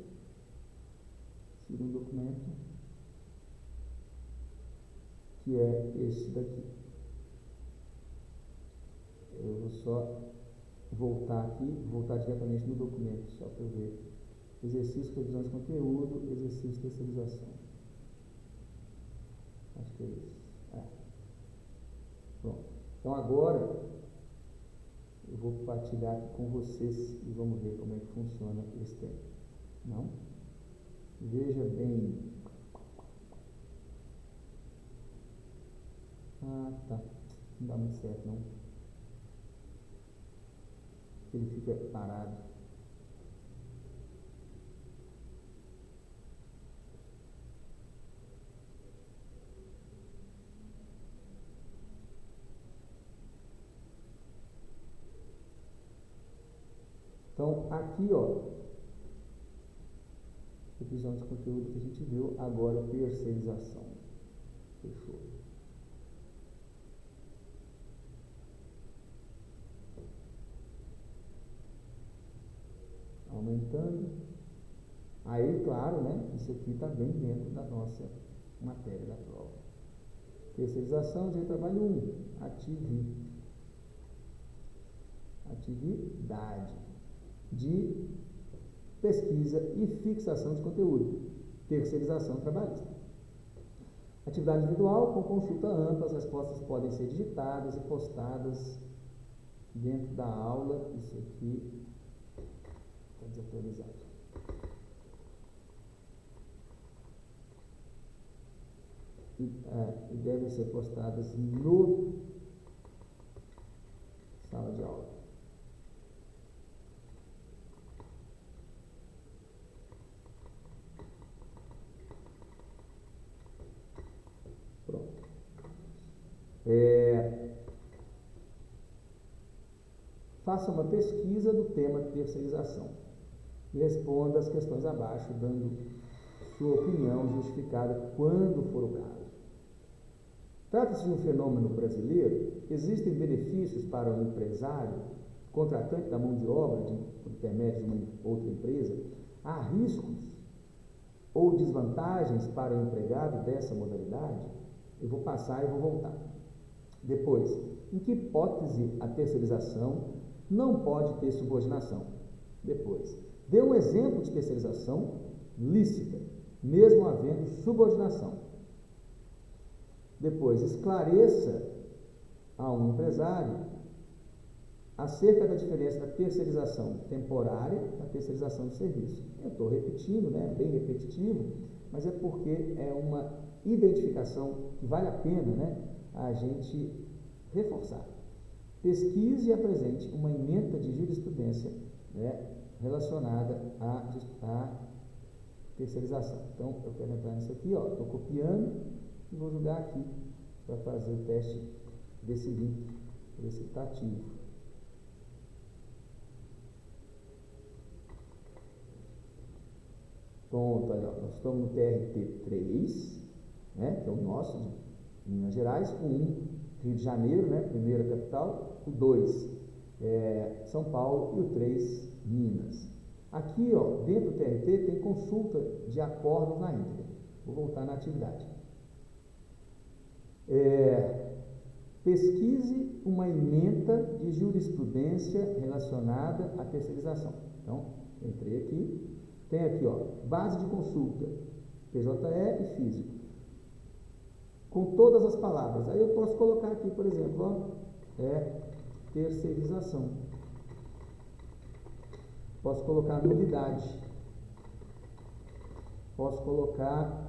segundo documento, que é esse daqui. Eu vou só voltar aqui, voltar diretamente no documento, só para eu ver. Exercício, revisão de conteúdo, exercício de terceirização. Acho que é isso. Pronto. Então agora eu vou compartilhar aqui com vocês e vamos ver como é que funciona esse tempo. Não? Veja bem. Tá. Não dá muito certo, não. Ele fica parado. Então, aqui, ó, revisão de conteúdo que a gente viu, agora terceirização. Fechou. Aumentando. Aí, claro, né? Isso aqui está bem dentro da nossa matéria da prova. Terceirização, direito de trabalho 1. Atividade de pesquisa e fixação de conteúdo. Terceirização trabalhista. Atividade individual com consulta ampla. As respostas podem ser digitadas e postadas dentro da aula. Isso aqui está desatualizado. E devem ser postadas no sala de aula. Pronto. Faça uma pesquisa do tema terceirização e responda as questões abaixo, dando sua opinião justificada quando for o caso. Trata-se de um fenômeno brasileiro? Existem benefícios para o empresário, contratante da mão de obra por intermédio de uma outra empresa? Há riscos ou desvantagens para o empregado dessa modalidade? Eu vou passar e vou voltar. Depois, em que hipótese a terceirização não pode ter subordinação? Depois, dê um exemplo de terceirização lícita, mesmo havendo subordinação. Depois, esclareça a um empresário acerca da diferença da terceirização temporária e da terceirização de serviço. Eu estou repetindo, né? Bem repetitivo, mas é porque é uma identificação que vale a pena, né, a gente reforçar. Pesquise e apresente uma ementa de jurisprudência, né, relacionada à terceirização. Então, eu quero entrar nisso aqui, ó, estou copiando e vou jogar aqui para fazer o teste desse link, para ver se está ativo. Pronto, aí, ó, nós estamos no TRT3, né, que é o nosso, de Minas Gerais, o 1, Rio de Janeiro, né, primeira capital, o 2, São Paulo, e o 3, Minas. Aqui, ó, dentro do TRT, tem consulta de acordos na íntegra. Vou voltar na atividade. Pesquise uma ementa de jurisprudência relacionada à terceirização. Então, entrei aqui. Tem aqui, ó, base de consulta, PJE e físico, com todas as palavras. Aí eu posso colocar aqui, por exemplo, ó, terceirização. Posso colocar nulidade. Posso colocar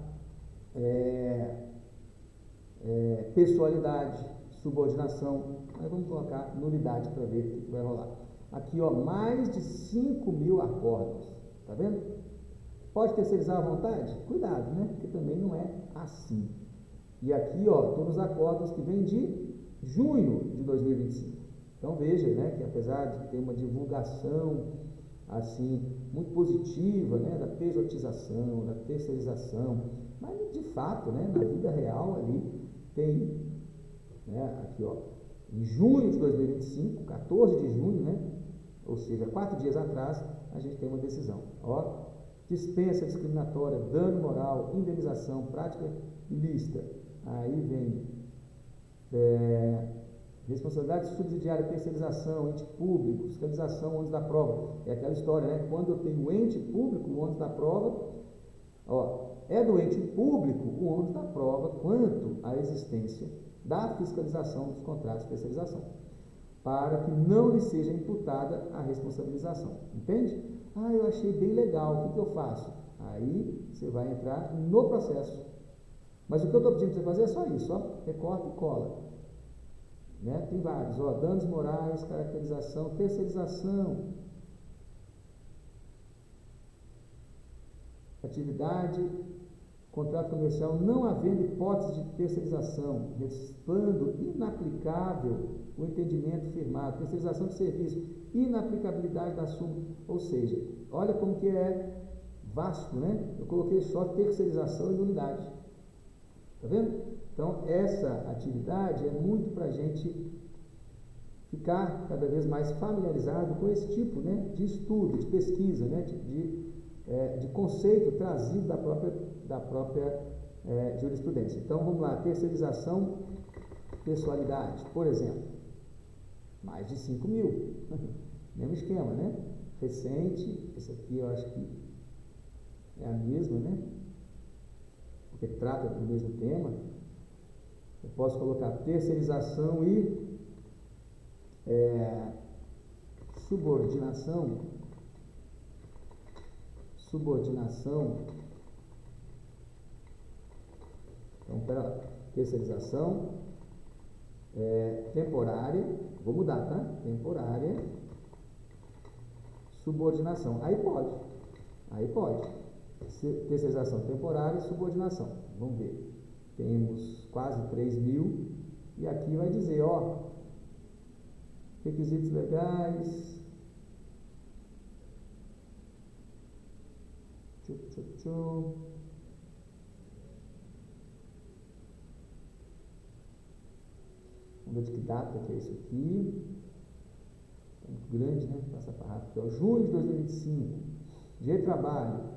pessoalidade, subordinação. Aí vamos colocar nulidade para ver o que vai rolar. Aqui, ó, mais de 5.000 acordos. Tá vendo? Pode terceirizar à vontade? Cuidado, né? Porque também não é assim. E aqui, ó, todos os acordos que vêm de junho de 2025. Então, veja, né, que apesar de ter uma divulgação, assim, muito positiva, né, da pejotização, da terceirização, mas, de fato, né, na vida real ali, tem, né, aqui, ó, em junho de 2025, 14 de junho, né, ou seja, 4 dias atrás, a gente tem uma decisão. Ó, dispensa discriminatória, dano moral, indenização, prática ilícita. Aí vem responsabilidade subsidiária, terceirização, ente público, fiscalização, ônus da prova. É aquela história, né? Quando eu tenho ente público, o ônus da prova, ó, é do ente público o ônus da prova quanto à existência da fiscalização dos contratos de terceirização, para que não lhe seja imputada a responsabilização. Entende? Ah, eu achei bem legal, o que eu faço? Aí você vai entrar no processo. Mas o que eu estou pedindo para você fazer é só isso, ó, recorta e cola. Né? Tem vários, ó, danos morais, caracterização, terceirização, atividade, contrato comercial, não havendo hipótese de terceirização, restando inaplicável o entendimento firmado, terceirização de serviço, inaplicabilidade da súmula, ou seja, olha como que é vasto, né? Eu coloquei só terceirização e nulidade, tá vendo? Então, essa atividade é muito para a gente ficar cada vez mais familiarizado com esse tipo, né, de estudo, de pesquisa, né, de conceito trazido da própria jurisprudência. Então, vamos lá, terceirização, pessoalidade, por exemplo, mais de 5.000, mesmo esquema, né? Recente, esse aqui eu acho que é a mesma, né? Porque trata do mesmo tema. Eu posso colocar terceirização e subordinação. Então, pera lá, terceirização temporária, vou mudar, tá? Temporária, subordinação. Aí pode. Terceirização temporária, subordinação. Vamos ver. Temos quase 3.000 e aqui vai dizer, ó, requisitos legais. Vamos ver de que data que é isso aqui. É muito grande, né? Passa para rápido. Aqui, ó, junho de 2025. Direito de trabalho.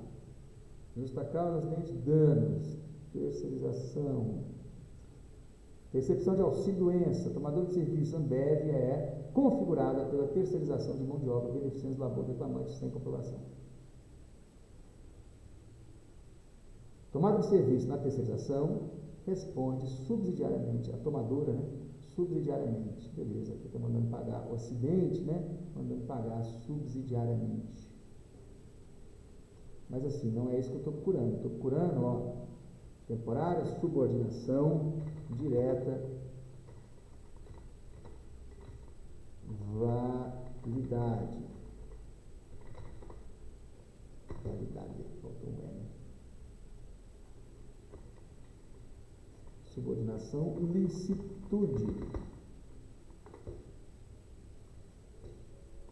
Justa causa, acidente, danos. Terceirização. Recepção de auxílio-doença. Tomador de serviço. Ambev é configurada pela terceirização de mão de obra beneficiando o labor reclamante sem comprovação. Tomada de serviço na terceirização responde subsidiariamente, a tomadora, né? Subsidiariamente, beleza, aqui está mandando pagar o acidente, né? Mandando pagar subsidiariamente. Mas assim, não é isso que eu estou procurando. Estou procurando, ó, temporária, subordinação, direta, validade. Validade, faltou um N. subordinação, licitude.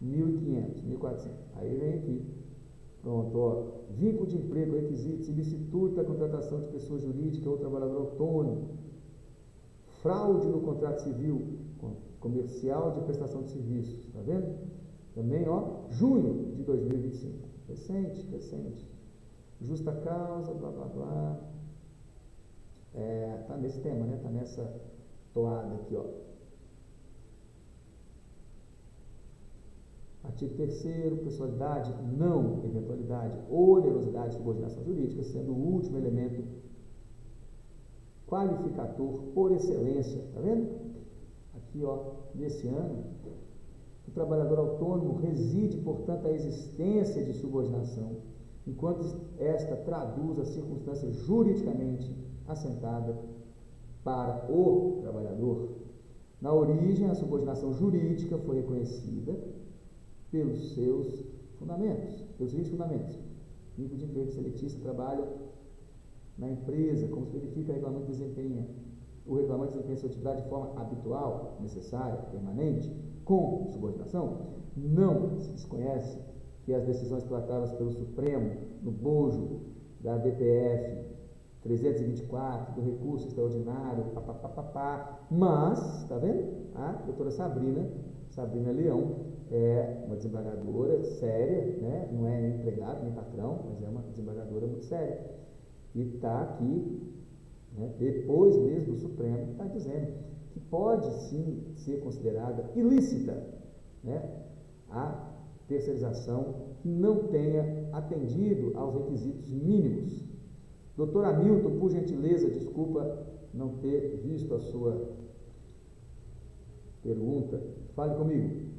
1.500, 1.400. Aí vem aqui. Pronto, ó. Vínculo de emprego, requisitos, ilicitude da contratação de pessoa jurídica ou trabalhador autônomo. Fraude no contrato civil, comercial de prestação de serviços. Tá vendo? Também, ó, junho de 2025. Recente. Justa causa, blá, blá, blá. Tá nesse tema, né? Tá nessa toada aqui, ó. Artigo 3º, pessoalidade, não eventualidade, onerosidade de subordinação jurídica, sendo o último elemento qualificador por excelência. Tá vendo? Aqui, ó, nesse ano, o trabalhador autônomo reside, portanto, a existência de subordinação, enquanto esta traduz a circunstância juridicamente assentada para o trabalhador. Na origem, a subordinação jurídica foi reconhecida pelos seus fundamentos, pelos seguintes fundamentos: vínculo de emprego, seletista, trabalho na empresa, como se verifica o reclamante desempenha. O reclamante desempenha sua atividade de forma habitual, necessária, permanente, com subordinação. Não se desconhece que as decisões tratadas pelo Supremo, no bojo da DPF 324, do recurso extraordinário, mas, tá vendo? A doutora Sabrina Leão, é uma desembargadora séria, né? Não é nem empregado, nem patrão, mas é uma desembargadora muito séria. E está aqui, né, depois mesmo do Supremo, está dizendo que pode sim ser considerada ilícita, né, a terceirização que não tenha atendido aos requisitos mínimos. Doutor Hamilton, por gentileza, desculpa não ter visto a sua pergunta. Fale comigo.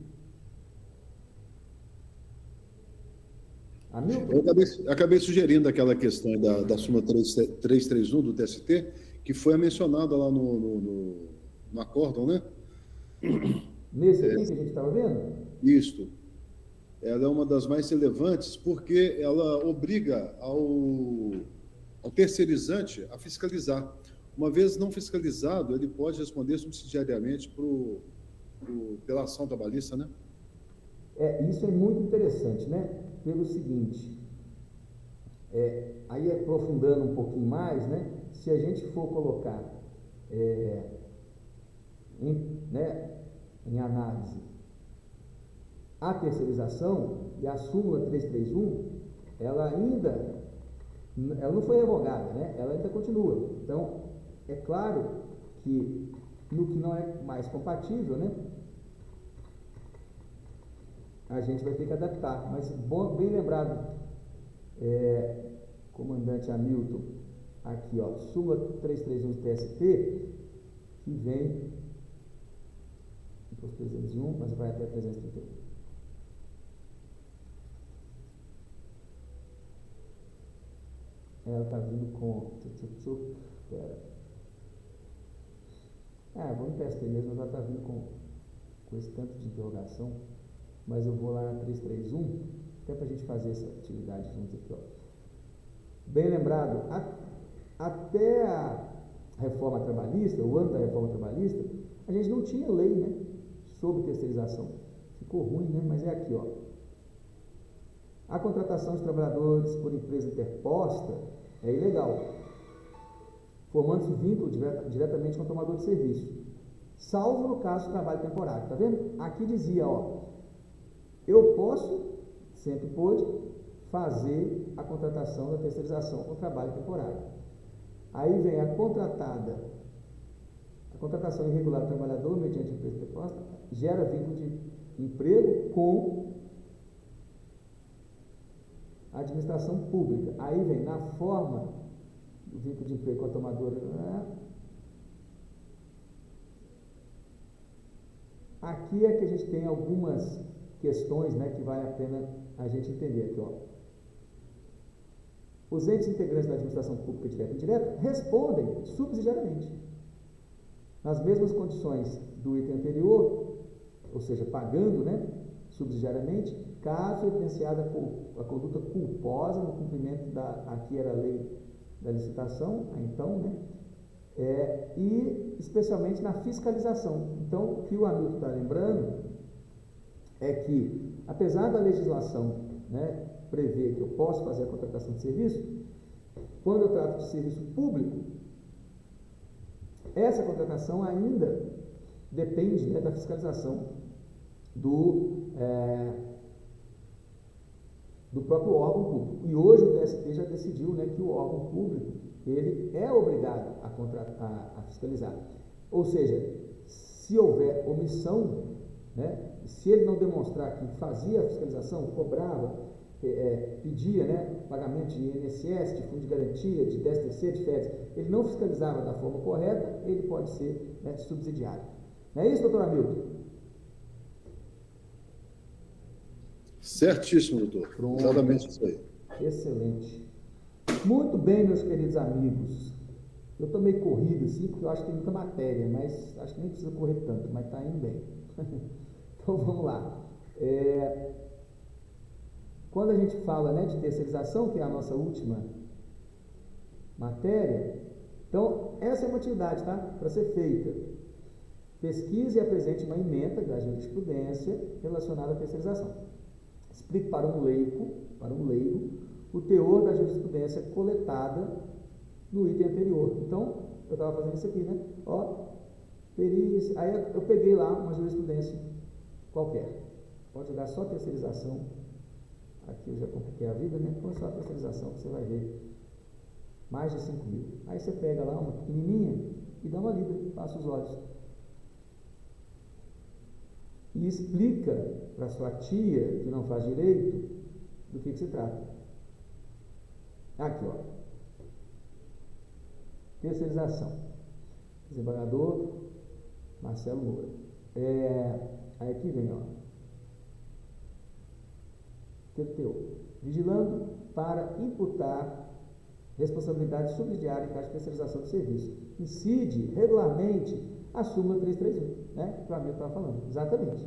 Eu acabei sugerindo aquela questão da súmula 331 do TST, que foi mencionada lá no acórdão, né? Nesse aqui que a gente estava vendo? Isto. Ela é uma das mais relevantes porque ela obriga ao terceirizante a fiscalizar. Uma vez não fiscalizado, ele pode responder subsidiariamente pela ação trabalhista, né? Isso é muito interessante, né? Pelo seguinte, aí aprofundando um pouquinho mais, né? Se a gente for colocar em análise a terceirização e a súmula 331, ela não foi revogada, né? Ela ainda continua. Então, é claro que no que não é mais compatível, né, a gente vai ter que adaptar. Mas, bem lembrado, comandante Hamilton, aqui, ó, súmula 331 do TST, que vem, imposto 301, mas vai até 331. Ela está vindo com... vamos testar mesmo, ela está vindo com esse tanto de interrogação, mas eu vou lá na 331, até para a gente fazer essa atividade juntos aqui, ó. Bem lembrado, até a reforma trabalhista, o ano da reforma trabalhista, a gente não tinha lei, né, sobre terceirização. Ficou ruim, né, mas é aqui, ó. A contratação de trabalhadores por empresa interposta é ilegal, formando-se vínculo diretamente com o tomador de serviço, salvo no caso de trabalho temporário. Tá vendo? Aqui dizia, ó, eu posso, sempre pôde, fazer a contratação da terceirização com trabalho temporário. Aí vem a contratação irregular do trabalhador mediante empresa interposta, gera vínculo de emprego com a administração pública. Aí vem na forma do vínculo de emprego com a tomadora. Aqui é que a gente tem algumas questões, né, que vale a pena a gente entender aqui, ó. Os entes integrantes da administração pública direta e indireta respondem subsidiariamente nas mesmas condições do item anterior, ou seja, pagando, né, subsidiariamente, caso evidenciada a conduta culposa no cumprimento aqui era a lei da licitação, então, né, e especialmente na fiscalização. Então, o que o Hamilton está lembrando é que, apesar da legislação, né, prever que eu posso fazer a contratação de serviço, quando eu trato de serviço público, essa contratação ainda depende, né, da fiscalização do próprio órgão público. E hoje o TST já decidiu, né, que o órgão público ele é obrigado a fiscalizar. Ou seja, se houver omissão, né, se ele não demonstrar que fazia a fiscalização, cobrava, pedia, né, pagamento de INSS, de fundo de garantia, de 13º, de férias, ele não fiscalizava da forma correta, ele pode ser, né, subsidiário. Não é isso, doutor Hamilton? Certíssimo, doutor. Pronto. Exatamente isso aí. Excelente. Muito bem, meus queridos amigos. Eu estou meio corrido, assim, porque eu acho que tem muita matéria, mas acho que nem precisa correr tanto, mas está indo bem. Então, vamos lá. Quando a gente fala, né, de terceirização, que é a nossa última matéria, então, essa é uma atividade, tá? Para ser feita. Pesquise e apresente uma ementa da jurisprudência relacionada à terceirização. Explique para um leigo, o teor da jurisprudência coletada no item anterior. Então, eu estava fazendo isso aqui, né? Perícia. Aí eu peguei lá uma jurisprudência qualquer. Pode jogar só terceirização. Aqui eu já compliquei a vida, né? Põe só a terceirização, que você vai ver mais de 5.000. Aí você pega lá uma pequenininha e dá uma lida, passa os olhos. E explica para sua tia, que não faz direito, do que se trata. Aqui, ó. Terceirização. Desembargador Marcelo Moura. Aí aqui vem, ó. TTO. Vigilando para imputar responsabilidade subsidiária em caso de terceirização do serviço. Incide regularmente a súmula 331, né? Que o amigo estava falando. Exatamente.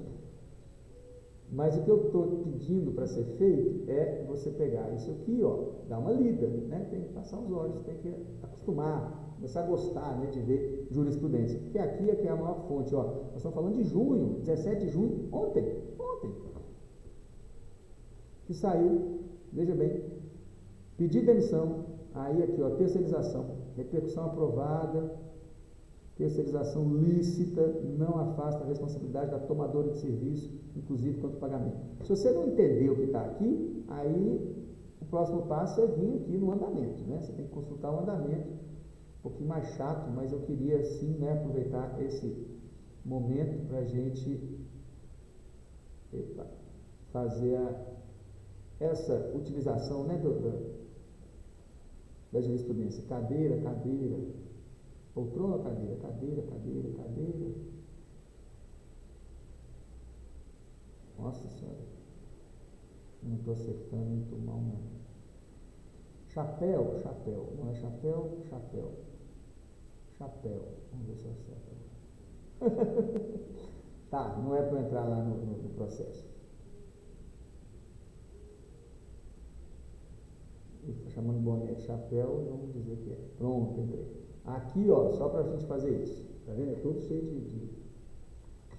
Mas o que eu estou pedindo para ser feito é você pegar isso aqui, ó, dar uma lida, né? Tem que passar os olhos, tem que acostumar, começar a gostar, né, de ver jurisprudência. Porque aqui é que é a maior fonte, ó. Nós estamos falando de junho, 17 de junho, ontem. Que saiu, veja bem, pedir demissão, aí aqui, ó, terceirização, repercussão aprovada, terceirização lícita, não afasta a responsabilidade da tomadora de serviço, inclusive quanto ao pagamento. Se você não entender o que está aqui, aí o próximo passo é vir aqui no andamento, né? Você tem que consultar o andamento, um pouquinho mais chato, mas eu queria sim, né, aproveitar esse momento para a gente fazer essa utilização, né, da jurisprudência. Cadeira, poltrona, cadeira. Nossa Senhora. Não estou acertando muito mal, não. Chapéu. Não é chapéu. Vamos ver se eu acerto. Tá, não é para entrar lá no processo. Está chamando boné de chapéu, vamos dizer que é. Pronto, entrei. Aqui, ó, só para a gente fazer isso. Tá vendo? É tudo cheio de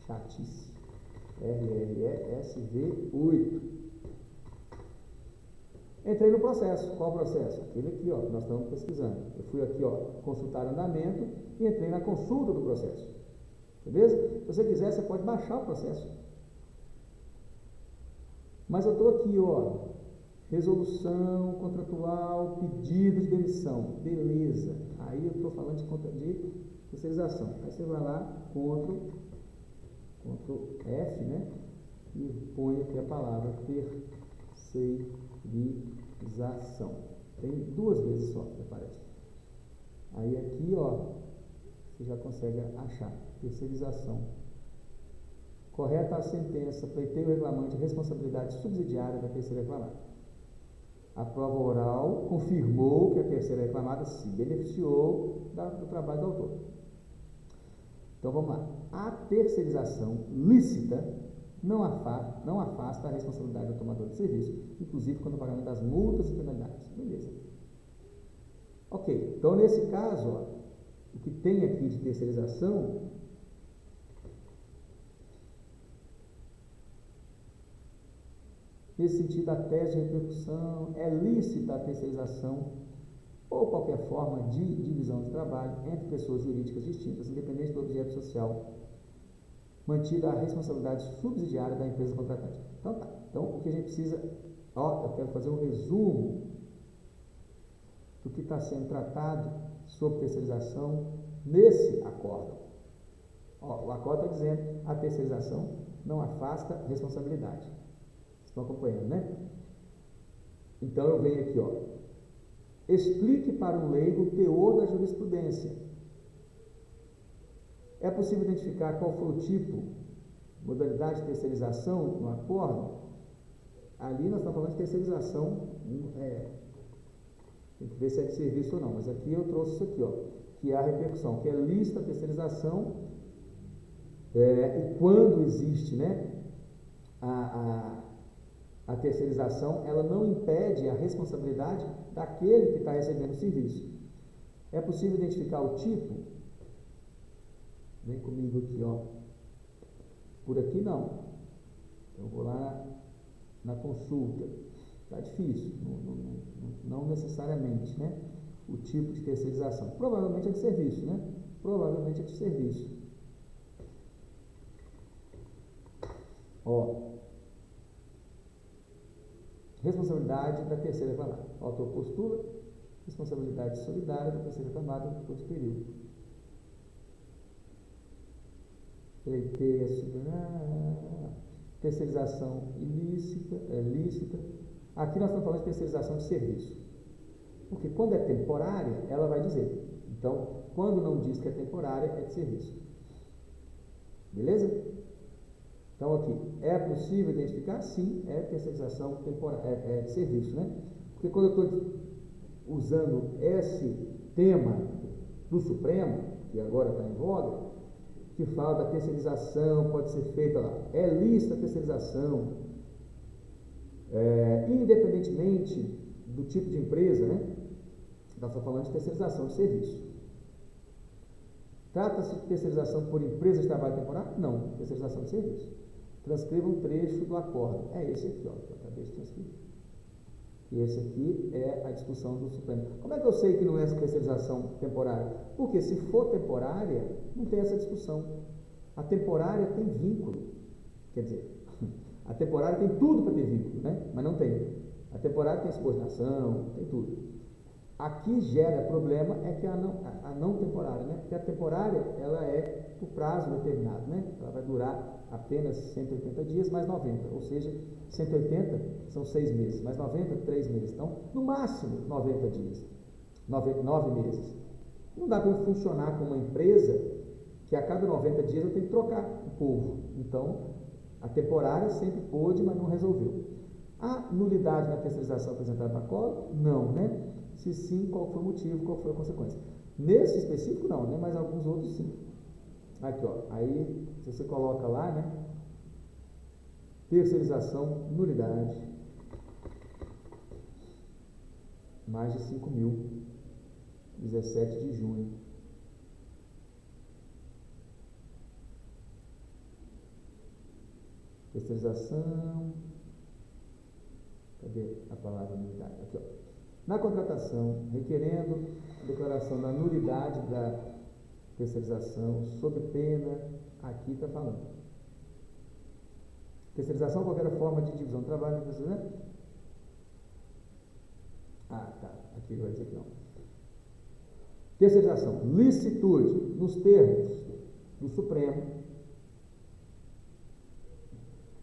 chatice. RRESV8. Entrei no processo. Qual processo? Aquele aqui, ó, que nós estamos pesquisando. Eu fui aqui, ó, consultar andamento e entrei na consulta do processo. Beleza? Se você quiser, você pode baixar o processo. Mas eu estou aqui, ó, resolução contratual, pedido de demissão. Beleza. Aí eu estou falando de terceirização. Aí você vai lá, Ctrl F, né? E põe aqui a palavra terceirização. Tem 2 vezes só que aparece. Aí aqui, ó, você já consegue achar. Terceirização. Correta a sentença, pleiteio reclamante, responsabilidade subsidiária da terceira reclamada. A prova oral confirmou que a terceira reclamada se beneficiou do trabalho do autor. Então vamos lá. A terceirização lícita não afasta a responsabilidade do tomador de serviço, inclusive quando o pagamento das multas e penalidades. Beleza. Ok. Então nesse caso, ó, o que tem aqui de terceirização, nesse sentido, a tese de repercussão é lícita a terceirização ou qualquer forma de divisão de trabalho entre pessoas jurídicas distintas, independente do objeto social, mantida a responsabilidade subsidiária da empresa contratante. Então tá. Então o que a gente precisa, eu quero fazer um resumo do que está sendo tratado sobre terceirização nesse acórdão. O acórdão está dizendo a terceirização não afasta responsabilidade. Vocês estão acompanhando, né? Então eu venho aqui, explique para um leigo o teor da jurisprudência. É possível identificar qual foi o tipo, modalidade de terceirização no acórdão? Ali nós estamos falando de terceirização, tem que ver se é de serviço ou não, mas aqui eu trouxe isso aqui, que é a repercussão, que é lista a terceirização, e quando existe, né, a terceirização, ela não impede a responsabilidade daquele que está recebendo o serviço. É possível identificar o tipo? Vem comigo aqui, por aqui não. Eu vou lá na consulta. Está difícil, não necessariamente, né? O tipo de terceirização. Provavelmente é de serviço, né? Provavelmente é de serviço. Responsabilidade da terceira reclamada. O autor postula responsabilidade solidária da terceira reclamada por todo período. Terceirização ilícita, lícita. Aqui nós estamos falando de terceirização de serviço. Porque quando é temporária, ela vai dizer. Então, quando não diz que é temporária, é de serviço. Beleza? Então, aqui, é possível identificar? Sim, é terceirização temporária, é de serviço, né? Porque quando eu estou usando esse tema do Supremo, que agora está em voga, que fala da terceirização, pode ser feita lá, é lícita a terceirização, independentemente do tipo de empresa, né? Nós estamos falando de terceirização de serviço. Trata-se de terceirização por empresa de trabalho temporário? Não, terceirização de serviço. Transcreva um trecho do acórdão. É esse aqui, que eu acabei de transcrever. E esse aqui é a discussão do Supremo. Como é que eu sei que não é essa terceirização temporária? Porque se for temporária, não tem essa discussão. A temporária tem vínculo. Quer dizer, a temporária tem tudo para ter vínculo, né? Mas não tem. A temporária tem subordinação, tem tudo. Aqui gera problema é que a não temporária, né? Porque a temporária, ela é por prazo determinado, né? Ela vai durar apenas 180 dias mais 90, ou seja, 180 são 6 meses, mais 90, 3 meses. Então, no máximo, 90 dias, 9 meses. Não dá para funcionar como uma empresa que a cada 90 dias eu tenho que trocar o povo. Então, a temporária sempre pôde, mas não resolveu. A nulidade na terceirização apresentada na cola? Não, né? Se sim, qual foi o motivo, qual foi a consequência? Nesse específico, não, né? Mas alguns outros sim. Aqui, aí, se você coloca lá, né? Terceirização, nulidade. Mais de 5.000. 17 de junho. Terceirização. Cadê a palavra nulidade? Aqui, Na contratação, requerendo a declaração da nulidade da terceirização, sob pena, aqui está falando. Terceirização, qualquer forma de divisão do trabalho, né? Tá. Aqui vai dizer que não. Terceirização, licitude, nos termos do Supremo,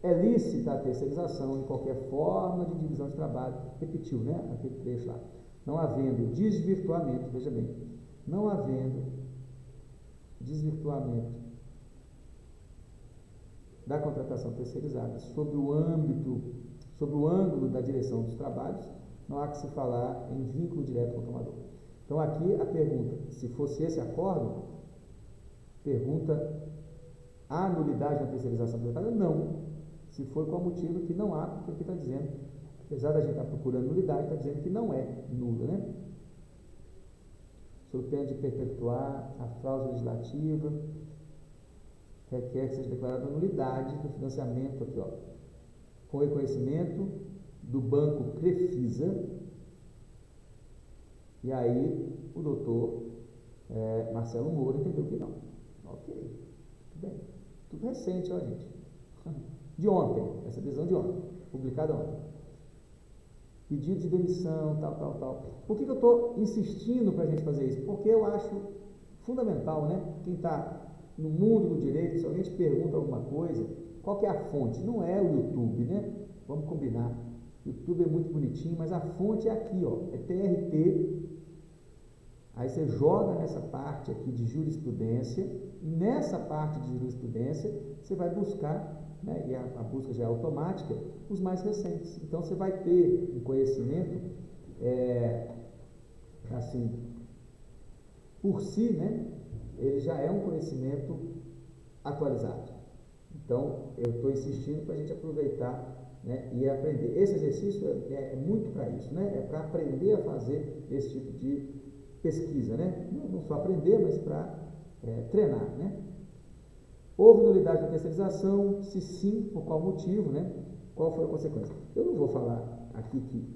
é lícita a terceirização em qualquer forma de divisão de trabalho, repetiu, né, aquele trecho lá, não havendo desvirtuamento, veja bem, não havendo desvirtuamento da contratação terceirizada sob o ângulo da direção dos trabalhos, não há que se falar em vínculo direto com o tomador. Então aqui a pergunta, se fosse esse acordo, pergunta, há nulidade na terceirização apresentada? Não. Se for qual motivo que não há, porque aqui está dizendo, apesar da gente estar procurando nulidade, está dizendo que não é nulo, né? sob pena de perpetuar a fraude legislativa, requer que seja declarada nulidade do financiamento aqui, ó, com reconhecimento do Banco Crefisa. E aí o doutor Marcelo Moura entendeu que não. Ok, tudo bem. Tudo recente, ó, gente. De ontem, essa decisão de ontem, publicada ontem. Pedido de demissão, tal. Por que eu estou insistindo para a gente fazer isso? Porque eu acho fundamental, né? Quem está no mundo do direito, se alguém te pergunta alguma coisa, qual que é a fonte? Não é o YouTube, né? Vamos combinar. O YouTube é muito bonitinho, mas a fonte é aqui, ó, é TRT. Aí você joga nessa parte aqui de jurisprudência, e nessa parte de jurisprudência você vai buscar, né, e a busca já é automática, os mais recentes. Então você vai ter um conhecimento, assim, por si, né, ele já é um conhecimento atualizado. Então eu estou insistindo para a gente aproveitar, né, e aprender. Esse exercício é muito para isso, né, é para aprender a fazer esse tipo de pesquisa, né? Não só aprender, mas para treinar, né? Houve nulidade da terceirização? Se sim, por qual motivo, né? Qual foi a consequência? Eu não vou falar aqui que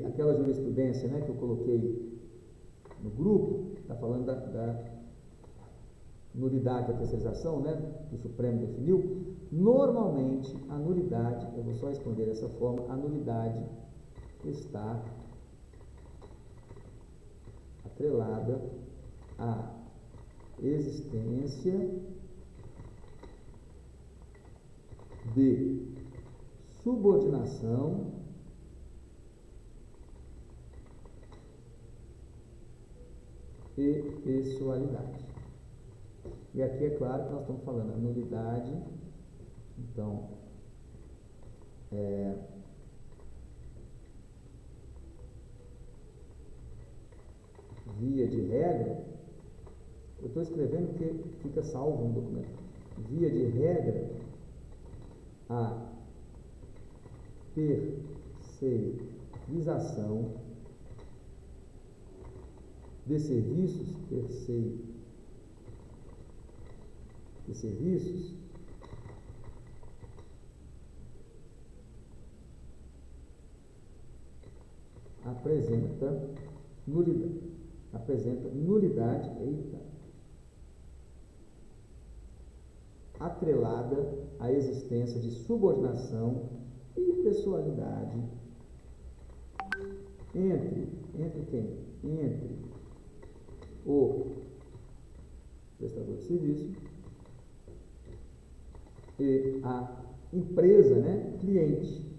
aquela jurisprudência, né, que eu coloquei no grupo, está falando da nulidade da terceirização, né, que o Supremo definiu. Normalmente, a nulidade, eu vou só responder dessa forma, a nulidade está atrelada à existência de subordinação e pessoalidade. E aqui é claro que nós estamos falando a nulidade, então, via de regra, eu estou escrevendo porque fica salvo no documento. Via de regra, a terceirização de serviços, apresenta nulidade atrelada à existência de subordinação e pessoalidade entre quem? Entre o prestador de serviço e a empresa, né, cliente.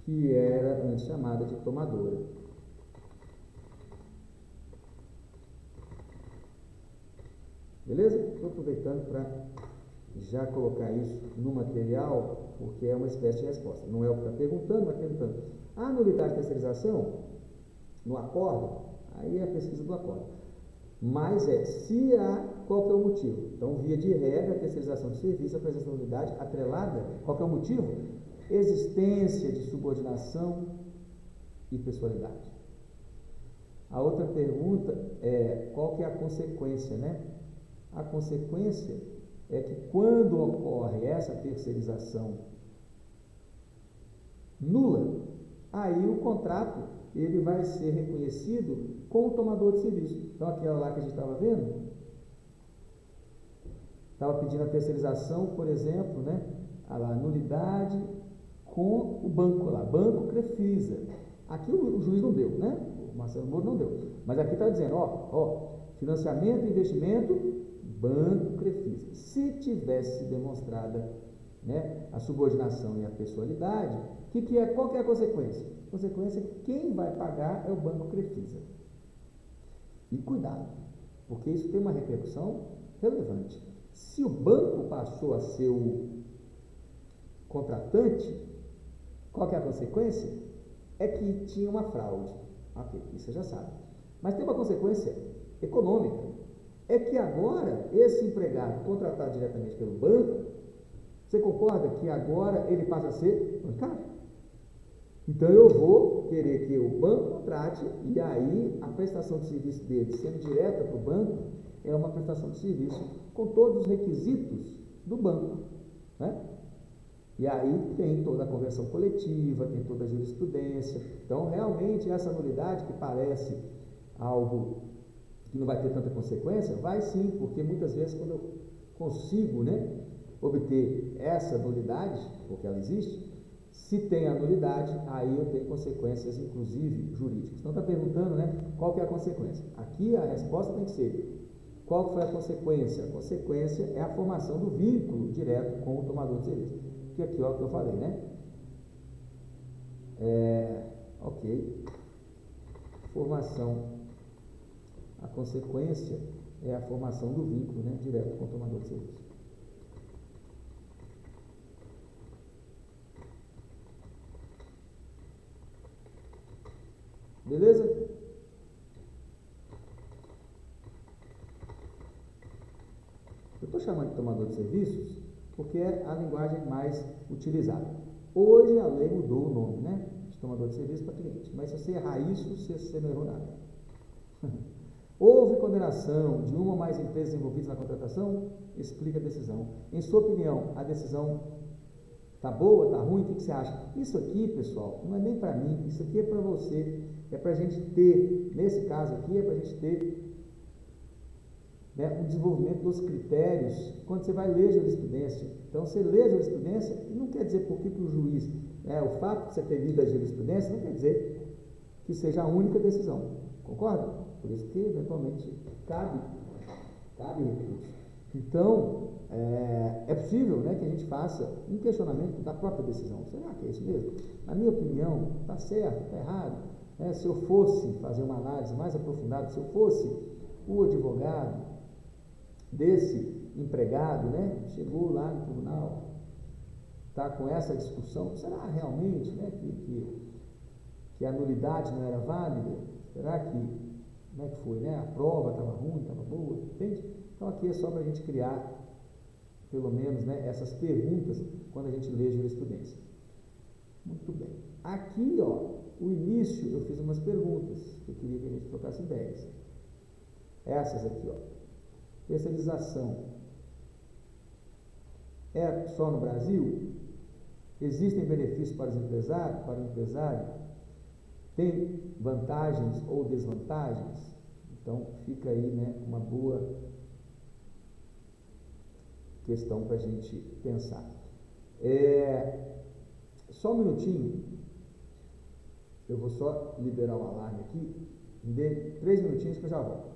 Que era antes chamada de tomadora. Beleza? Estou aproveitando para já colocar isso no material, porque é uma espécie de resposta. Não é o que está perguntando, mas perguntando. A nulidade de terceirização, no acordo, aí é a pesquisa do acordo. Mas se há, qual que é o motivo? Então, via de regra, a terceirização de serviço, a presença da nulidade atrelada, qual que é o motivo? Existência de subordinação e pessoalidade. A outra pergunta é qual que é a consequência, né? A consequência é que quando ocorre essa terceirização nula, aí o contrato ele vai ser reconhecido com o tomador de serviço. Então aquela lá que a gente estava vendo, estava pedindo a terceirização, por exemplo, né? A nulidade com o banco lá, Banco Crefisa. Aqui o juiz não deu, né? O Marcelo Moura não deu. Mas aqui está dizendo, financiamento e investimento, Banco Crefisa. Se tivesse demonstrada, né, a subordinação e a pessoalidade, qual que é a consequência? A consequência é que quem vai pagar é o Banco Crefisa. E cuidado, porque isso tem uma repercussão relevante. Se o banco passou a ser o contratante, qual que é a consequência? É que tinha uma fraude. Ok, isso você já sabe. Mas tem uma consequência econômica. É que agora, esse empregado contratado diretamente pelo banco, Você concorda que agora ele passa a ser bancário? Então eu vou querer que o banco contrate, e aí a prestação de serviço dele, sendo direta para o banco, é uma prestação de serviço com todos os requisitos do banco, né? E aí tem toda a conversão coletiva, tem toda a jurisprudência. Então, realmente, essa nulidade que parece algo que não vai ter tanta consequência, vai sim, porque muitas vezes quando eu consigo, né, obter essa nulidade, porque ela existe, se tem a nulidade, aí eu tenho consequências, inclusive jurídicas. Então está perguntando, né, qual que é a consequência? Aqui a resposta tem que ser, qual que foi a consequência? A consequência é a formação do vínculo direto com o tomador de serviço. Que aqui, ó, que eu falei, né? Ok. Formação. A consequência é a formação do vínculo, né, direto com o tomador de serviço. Beleza? Eu estou chamando de tomador de serviços porque é a linguagem mais utilizada. Hoje a lei mudou o nome, né? De tomador de serviço para cliente. Mas se você errar isso, você não errou nada. Houve condenação de uma ou mais empresas envolvidas na contratação? Explica a decisão. Em sua opinião, a decisão está boa, está ruim? O que você acha? Isso aqui, pessoal, não é nem para mim, isso aqui é para você. É para a gente ter, nesse caso aqui, é para a gente ter, né, o desenvolvimento dos critérios quando você vai ler jurisprudência. Então, você lê a jurisprudência, e não quer dizer por que o juiz, né, o fato de você ter lido a jurisprudência, não quer dizer que seja a única decisão. Concorda? Por isso que, eventualmente, cabe recurso. Então, é possível, né, que a gente faça um questionamento da própria decisão. Será que é isso mesmo? Na minha opinião, está certo, está errado? Se eu fosse fazer uma análise mais aprofundada, se eu fosse o advogado desse empregado, né, chegou lá no tribunal, está com essa discussão, será realmente, né, que a nulidade não era válida? Será que, como é que foi, né? A prova estava ruim, estava boa, entende? Então aqui é só para a gente criar, pelo menos, né, essas perguntas quando a gente lê a jurisprudência. Muito bem. Aqui, ó, o início eu fiz umas perguntas que eu queria que a gente trocasse ideias. Essas aqui, ó. Terceirização é só no Brasil? Existem benefícios para os empresários, para o empresário? Tem vantagens ou desvantagens? Então, fica aí, né, uma boa questão para a gente pensar. Só um minutinho, eu vou só liberar o alarme aqui, me dê 3 minutinhos que eu já volto.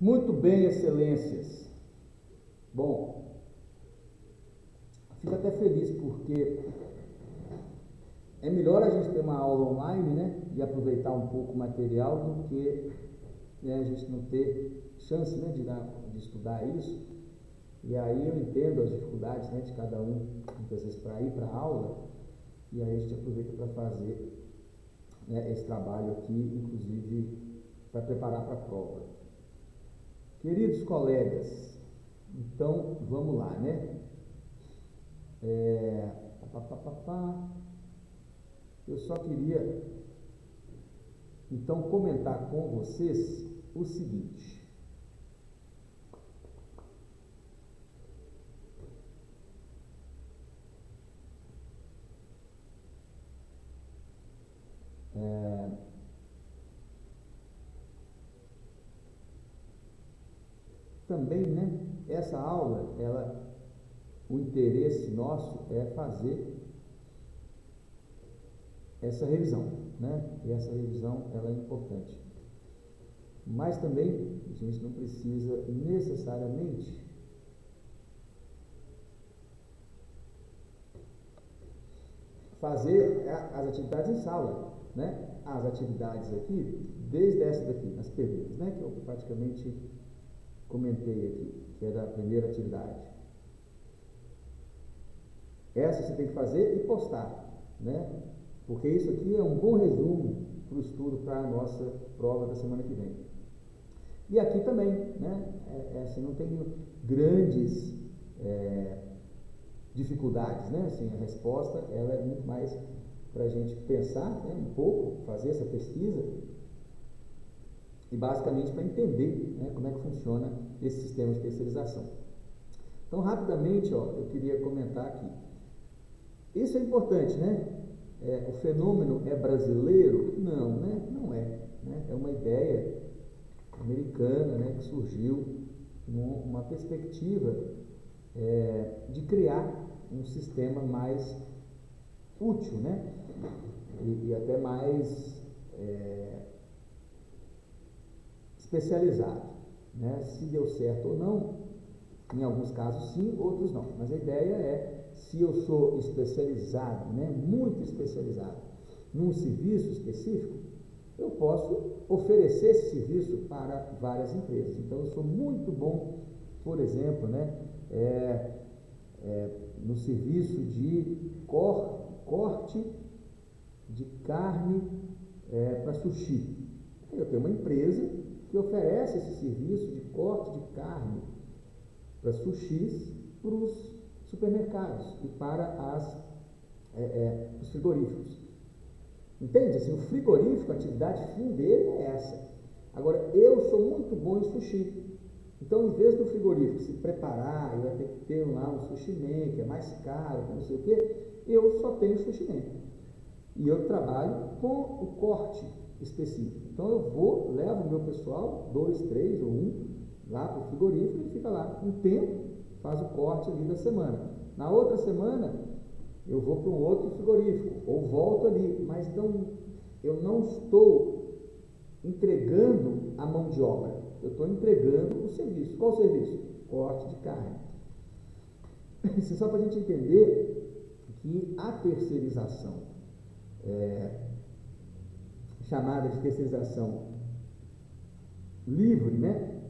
Muito bem, excelências. Bom, fico até feliz porque é melhor a gente ter uma aula online, né, e aproveitar um pouco o material do que, né, a gente não ter chance, né, de estudar isso. E aí eu entendo as dificuldades, né, de cada um, muitas vezes, para ir para a aula, e aí a gente aproveita para fazer, né, esse trabalho aqui, inclusive para preparar para a prova. Queridos colegas, então vamos lá, né? Eu só queria então comentar com vocês o seguinte. Também, né, essa aula, o interesse nosso é fazer essa revisão, né? E essa revisão, ela é importante. Mas também, a gente não precisa necessariamente fazer as atividades em sala, né? As atividades aqui, desde essa daqui, as perguntas, né? Que eu praticamente comentei aqui, que é da primeira atividade. Essa você tem que fazer e postar, né? Porque isso aqui é um bom resumo para o estudo para a nossa prova da semana que vem. E aqui também, né? Assim, não tem grandes dificuldades, né? Assim, a resposta, ela é muito mais para a gente pensar, né, um pouco, fazer essa pesquisa e basicamente para entender, né, como é que funciona esse sistema de terceirização. Então, rapidamente, eu queria comentar aqui. Isso é importante, né? O fenômeno é brasileiro? Não, né? Não é. Né? É uma ideia americana, né, que surgiu uma perspectiva de criar um sistema mais útil, né? E até mais especializado, né? Se deu certo ou não, em alguns casos sim, outros não. Mas a ideia é, se eu sou especializado, né, muito especializado, num serviço específico, eu posso oferecer esse serviço para várias empresas. Então, eu sou muito bom, por exemplo, né, no serviço de corte de carne para sushi. Eu tenho uma empresa que oferece esse serviço de corte de carne para sushis para os supermercados e para os frigoríficos. Entende? Assim, o frigorífico, a atividade fim dele é essa. Agora, eu sou muito bom em sushi. Então, em vez do frigorífico se preparar, eu vai ter que ter lá um sushi man, que é mais caro, que não sei o quê, eu só tenho sushi man. E eu trabalho com o corte específico. Então, eu levo o meu pessoal, 2, 3 ou 1, lá para o frigorífico e fica lá um tempo, faz o corte ali da semana. Na outra semana, eu vou para um outro frigorífico, ou volto ali, mas eu não estou entregando a mão de obra, eu estou entregando o serviço. Qual o serviço? Corte de carne. Isso é só para a gente entender que a terceirização, chamada de terceirização livre, né?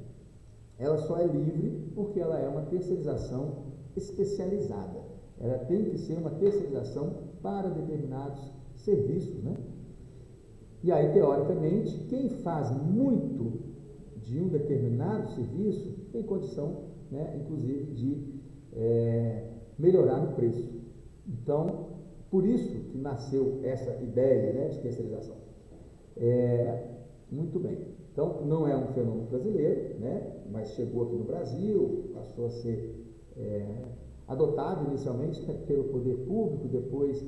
Ela só é livre porque ela é uma terceirização especializada. Ela tem que ser uma terceirização para determinados serviços, né? E aí, teoricamente, quem faz muito de um determinado serviço tem condição, né, inclusive, de melhorar no preço. Então, por isso que nasceu essa ideia, né, de terceirização. Muito bem. Então, não é um fenômeno brasileiro, né, mas chegou aqui no Brasil, passou a ser adotado inicialmente pelo poder público, depois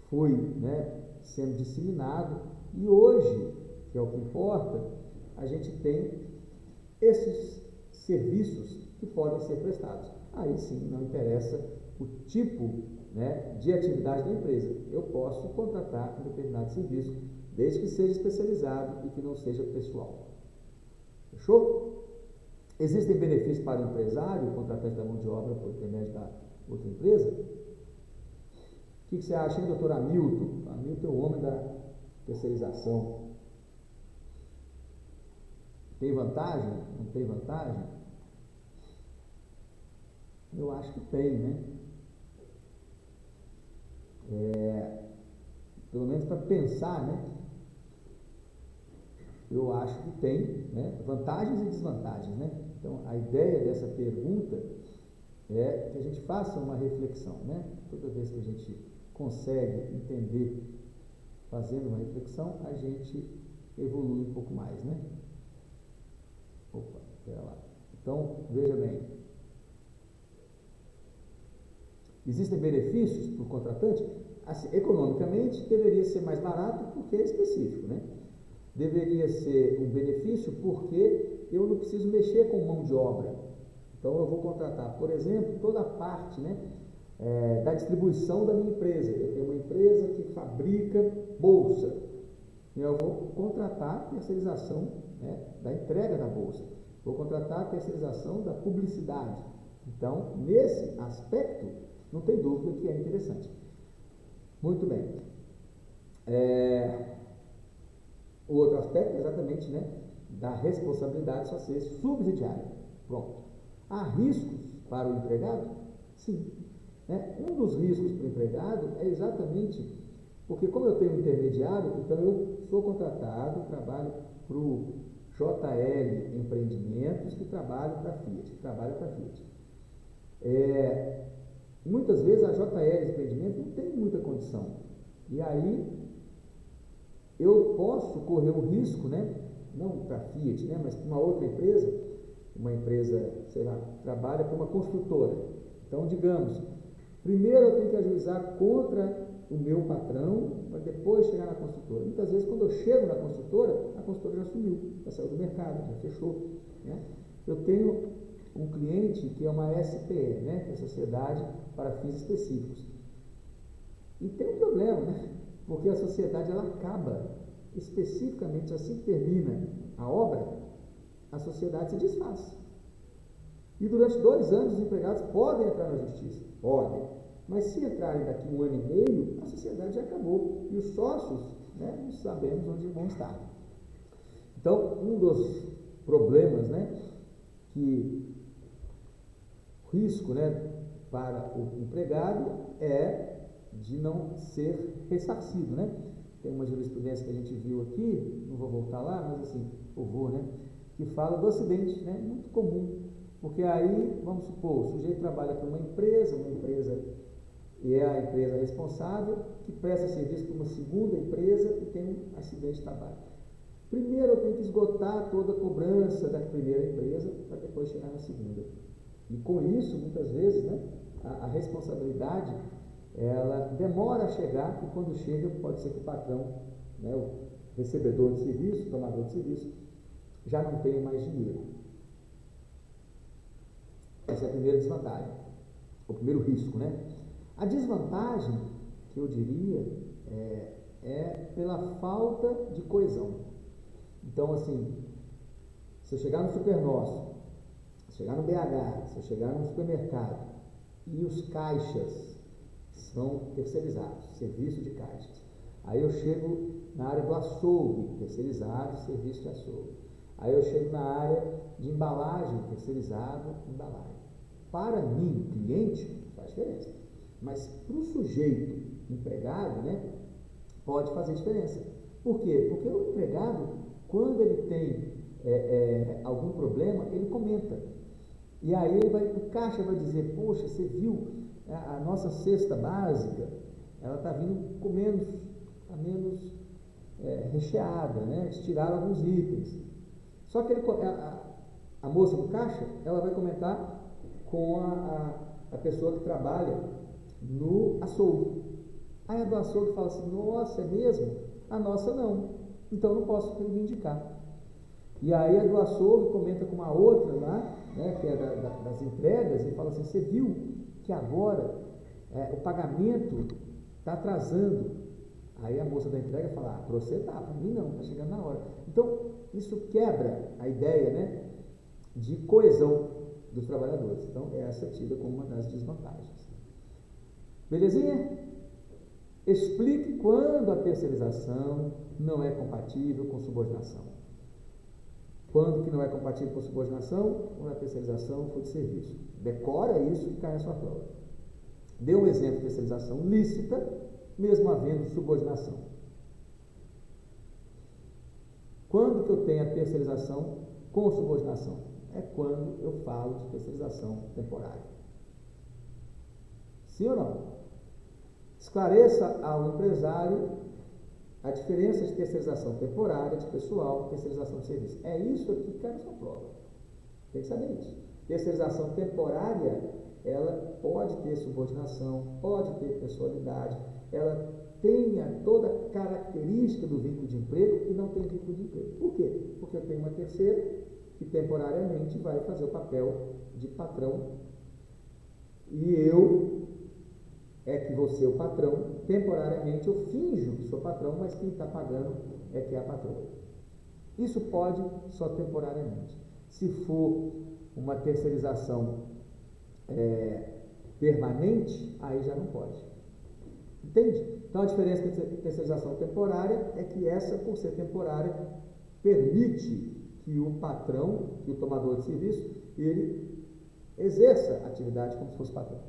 foi, né, sendo disseminado, e hoje, que é o que importa, a gente tem esses serviços que podem ser prestados. Aí sim, não interessa o tipo, né, de atividade da empresa. Eu posso contratar um determinado serviço, desde que seja especializado e que não seja pessoal. Fechou? Existem benefícios para o empresário, o contratante da mão de obra por intermédio da outra empresa? O que você acha, hein, doutor Hamilton? Hamilton é o homem da terceirização. Tem vantagem? Não tem vantagem? Eu acho que tem, né? Pelo menos para pensar, né? Eu acho que tem, né, vantagens e desvantagens, né? Então, a ideia dessa pergunta é que a gente faça uma reflexão, né? Toda vez que a gente consegue entender, fazendo uma reflexão, a gente evolui um pouco mais, né? Opa, espera lá. Então, veja bem. Existem benefícios para o contratante? Assim, economicamente, deveria ser mais barato porque é específico, né? Deveria ser um benefício porque eu não preciso mexer com mão de obra. Então, eu vou contratar, por exemplo, toda a parte, né, da distribuição da minha empresa. Eu tenho uma empresa que fabrica bolsa. Eu vou contratar a terceirização, né, da entrega da bolsa. Vou contratar a terceirização da publicidade. Então, nesse aspecto, não tem dúvida que é interessante. Muito bem. O outro aspecto é exatamente, né, da responsabilidade só ser subsidiária. Pronto. Há riscos para o empregado? Sim. Um dos riscos para o empregado é exatamente porque, como eu tenho um intermediário, então eu sou contratado, trabalho para o JL Empreendimentos, que trabalha para a Fiat. Muitas vezes a JL Empreendimentos não tem muita condição. E aí eu posso correr o risco, né, não para a Fiat, né, mas para uma outra empresa, sei lá, trabalha para uma construtora. Então, digamos, primeiro eu tenho que ajuizar contra o meu patrão, para depois chegar na construtora. Muitas vezes, quando eu chego na construtora, a construtora já sumiu, já saiu do mercado, já fechou, né? Eu tenho um cliente que é uma SPE, né, que é a Sociedade para Fins Específicos. E tem um problema, né? Porque a sociedade ela acaba, especificamente assim que termina a obra, a sociedade se desfaz. E durante 2 anos os empregados podem entrar na justiça, podem, mas se entrarem daqui 1 ano e meio, a sociedade já acabou e os sócios, né, não sabemos onde vão estar. Então, um dos problemas, né, que risco, né, para o empregado é de não ser ressarcido, né? Tem uma jurisprudência que a gente viu aqui, não vou voltar lá, mas assim, eu vou, né? Que fala do acidente, né? Muito comum, porque aí, vamos supor, o sujeito trabalha para uma empresa e é a empresa responsável, que presta serviço para uma segunda empresa e tem um acidente de trabalho. Primeiro eu tenho que esgotar toda a cobrança da primeira empresa para depois chegar na segunda. E com isso, muitas vezes, né, a responsabilidade ela demora a chegar e quando chega pode ser que o patrão, né, o recebedor de serviço, o tomador de serviço, já não tenha mais dinheiro. Essa é a primeira desvantagem, o primeiro risco, né? A desvantagem, que eu diria, é pela falta de coesão. Então, assim, se eu chegar no Supernosso, se eu chegar no BH, se eu chegar no supermercado e os caixas são terceirizados, serviço de caixas. Aí eu chego na área do açougue, terceirizado, serviço de açougue. Aí eu chego na área de embalagem, terceirizado, embalagem. Para mim, cliente, faz diferença. Mas para o sujeito empregado, né, pode fazer diferença. Por quê? Porque o empregado, quando ele tem algum problema, ele comenta. E aí o caixa vai dizer, poxa, você viu a nossa cesta básica, ela está vindo com menos recheada, né? Eles tiraram alguns itens. Só que a moça do caixa, ela vai comentar com a pessoa que trabalha no açougue. Aí a do açougue fala assim, nossa, é mesmo? A nossa não, então não posso reivindicar. E aí a do açougue comenta com uma outra lá, né, que é das entregas, e fala assim, você viu que agora o pagamento está atrasando? Aí a moça da entrega fala, para você tá, para mim não, está chegando na hora. Então, isso quebra a ideia, né, de coesão dos trabalhadores. Então, essa é tida como uma das desvantagens. Belezinha? Explique quando a terceirização não é compatível com subordinação. Quando que não é compatível com subordinação? Quando a terceirização for de serviço. Decora isso que cai na sua prova. Dê um exemplo de terceirização lícita, mesmo havendo subordinação. Quando que eu tenho a terceirização com subordinação? É quando eu falo de terceirização temporária. Sim ou não? Esclareça ao empresário a diferença de terceirização temporária de pessoal e terceirização de serviço. É isso aqui que cai na sua prova. Tem que saber isso. Terceirização temporária, ela pode ter subordinação, pode ter pessoalidade, ela tenha toda a característica do vínculo de emprego e não tem vínculo de emprego. Por quê? Porque eu tenho uma terceira que temporariamente vai fazer o papel de patrão e eu é que vou ser o patrão, temporariamente eu finjo que sou patrão, mas quem está pagando é que é a patroa. Isso pode só temporariamente. Se for uma terceirização permanente, aí já não pode. Entende? Então a diferença entre terceirização temporária é que essa, por ser temporária, permite que o patrão, que o tomador de serviço, ele exerça a atividade como se fosse patrão.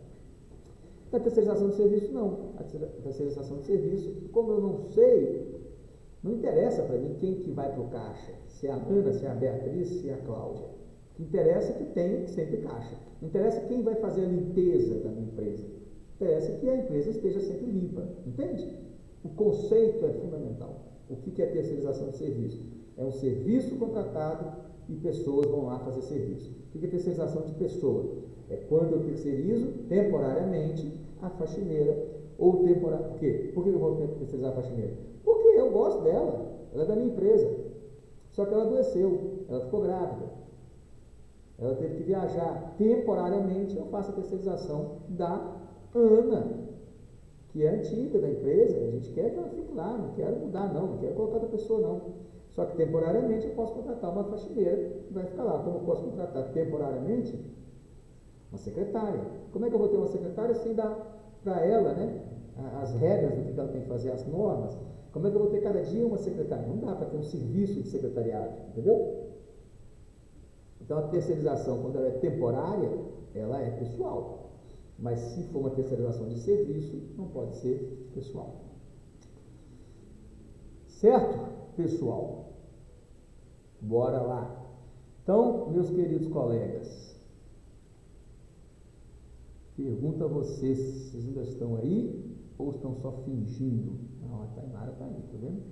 A terceirização de serviço, não. A terceirização de serviço, como eu não sei, não interessa para mim quem que vai para o caixa, se é a Ana, se é a Beatriz, se é a Cláudia. O que interessa é que tem sempre caixa. Não interessa quem vai fazer a limpeza da minha empresa. Interessa que a empresa esteja sempre limpa. Entende? O conceito é fundamental. O que é terceirização de serviço? É um serviço contratado e pessoas vão lá fazer serviço. O que é terceirização de pessoa? É quando eu terceirizo temporariamente a faxineira ou temporário. Por quê? Por que eu vou terceirizar a faxineira? Porque eu gosto dela, ela é da minha empresa. Só que ela adoeceu, ela ficou grávida, ela teve que viajar. Temporariamente eu faço a terceirização da Ana, que é antiga da empresa, a gente quer que ela fique lá, não quero mudar não quero colocar outra pessoa não. Só que temporariamente eu posso contratar uma faxineira que vai ficar lá. Como eu posso contratar temporariamente uma secretária? Como é que eu vou ter uma secretária sem dar para ela, né, as regras do que ela tem que fazer, as normas? Como é que eu vou ter cada dia uma secretária? Não dá para ter um serviço de secretariado, entendeu? Então a terceirização, quando ela é temporária, ela é pessoal. Mas se for uma terceirização de serviço, não pode ser pessoal. Certo, pessoal? Bora lá. Então, meus queridos colegas, pergunto a vocês, vocês ainda estão aí ou estão só fingindo? Não, a Tainara está aí, tá vendo?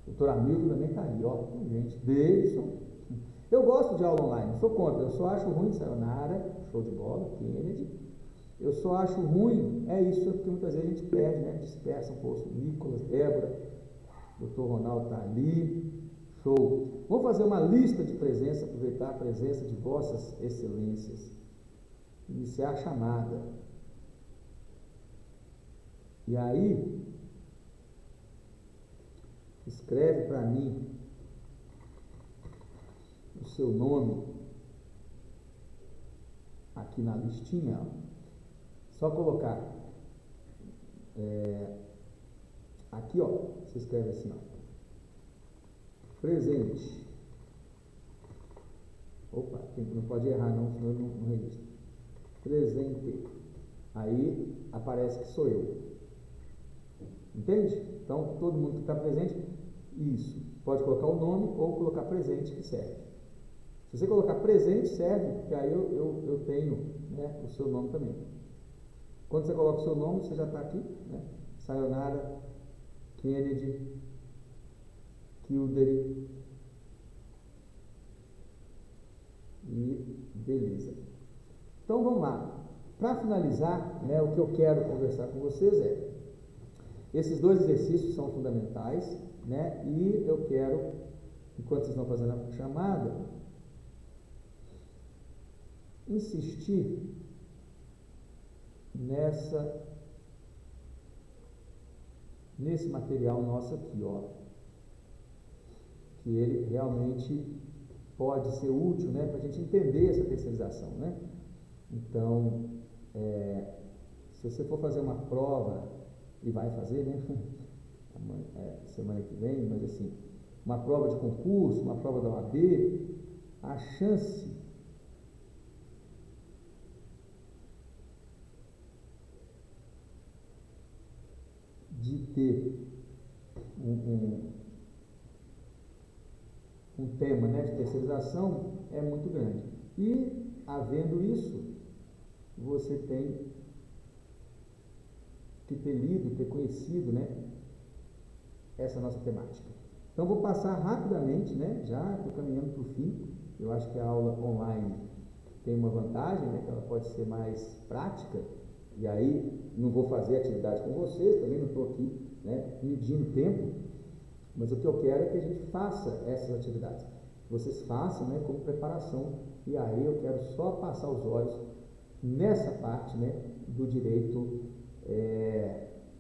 O doutor Hamilton também está aí, ó, gente. Davidson. Eu gosto de aula online, não sou contra, eu só acho ruim Sayonara, show de bola, Kennedy. Eu só acho ruim, é isso, porque muitas vezes a gente perde, né? Dispersa um pouco. Nicolas, Débora, doutor Ronaldo está ali, show. Vamos fazer uma lista de presença, aproveitar a presença de vossas excelências. Iniciar a chamada. E aí, escreve para mim o seu nome aqui na listinha, ó. Só colocar aqui, ó, você escreve assim, ó, presente. Opa, não pode errar não, senão eu não registro. Presente. Aí aparece que sou eu. Entende? Então, todo mundo que está presente, isso. Pode colocar o nome ou colocar presente, que serve. Se você colocar presente, serve, porque aí eu tenho, né, o seu nome também. Quando você coloca o seu nome, você já está aqui, né? Sayonara, Kennedy, Kildare e beleza. Então vamos lá. Para finalizar, né, o que eu quero conversar com vocês é, esses dois exercícios são fundamentais, né? E eu quero, enquanto vocês estão fazendo a chamada, insistir nesse material nosso aqui, ó, que ele realmente pode ser útil, né, para a gente entender essa terceirização, né? Então, se você for fazer uma prova, e vai fazer, né, semana que vem, mas assim, uma prova de concurso, uma prova da OAB, a chance de ter um tema, né, de terceirização é muito grande. E, havendo isso, você tem que ter lido, ter conhecido, né, essa nossa temática. Então, vou passar rapidamente, né, já estou caminhando para o fim. Eu acho que a aula online tem uma vantagem, né, que ela pode ser mais prática, e aí não vou fazer atividade com vocês, também não estou aqui, né, medindo tempo, mas o que eu quero é que a gente faça essas atividades. Vocês façam, né, como preparação, e aí eu quero só passar os olhos nessa parte, né, do direito,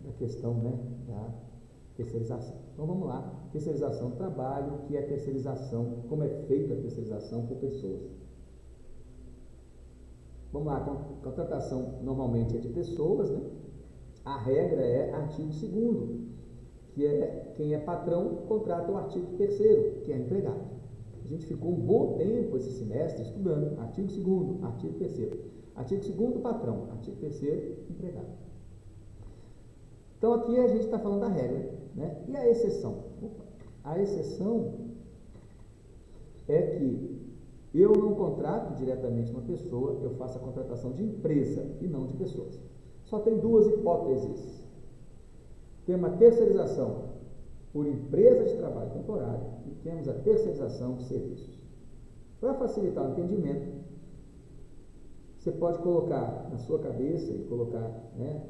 da questão, né, da terceirização. Então vamos lá, terceirização do trabalho, o que é terceirização, como é feita a terceirização por pessoas. Vamos lá, contratação normalmente é de pessoas, né? A regra é artigo 2º, que é quem é patrão contrata o artigo 3º, que é empregado. A gente ficou um bom tempo esse semestre estudando artigo 2º, artigo 3º. Artigo 2º, patrão, artigo 3º, empregado. Então aqui a gente está falando da regra, né? E a exceção? A exceção é que eu não contrato diretamente uma pessoa, eu faço a contratação de empresa e não de pessoas. Só tem duas hipóteses. Tem uma terceirização por empresa de trabalho temporário e temos a terceirização de serviços. Para facilitar o entendimento, você pode colocar na sua cabeça e colocar, né,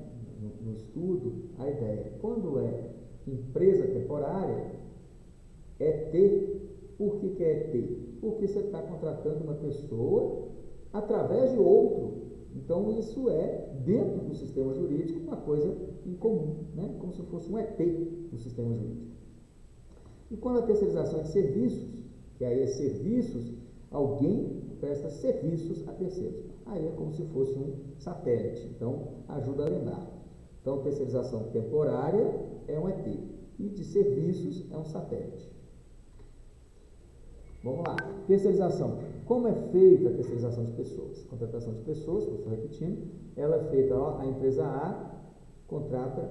no estudo a ideia. Quando é empresa temporária, é T. Por que é T? Porque você está contratando uma pessoa através de outro. Então, isso é, dentro do sistema jurídico, uma coisa incomum, né? Como se fosse um ET no sistema jurídico. E quando a terceirização é de serviços, que aí é serviços, alguém presta serviços a terceiros. Aí é como se fosse um satélite. Então, ajuda a lembrar. Então, terceirização temporária é um ET e de serviços é um satélite. Vamos lá. Terceirização. Como é feita a terceirização de pessoas? Contratação de pessoas, que eu estou repetindo, ela é feita, ó, a empresa A contrata,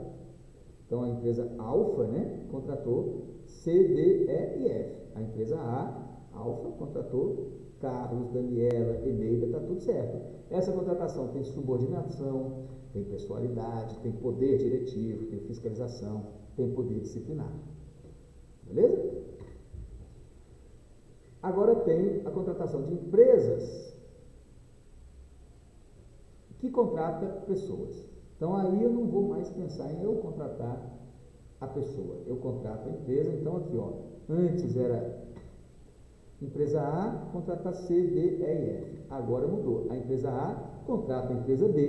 então a empresa Alfa, né, contratou C, D, E e F. A empresa A, Alfa, contratou Carlos, Daniela, Eneida, está tudo certo. Essa contratação tem subordinação, tem pessoalidade, tem poder diretivo, tem fiscalização, tem poder disciplinar. Beleza? Agora tem a contratação de empresas que contrata pessoas. Então aí eu não vou mais pensar em eu contratar a pessoa, eu contrato a empresa. Então aqui, ó, antes era empresa A contrata C, D, E e F. Agora mudou. A empresa A contrata a empresa B,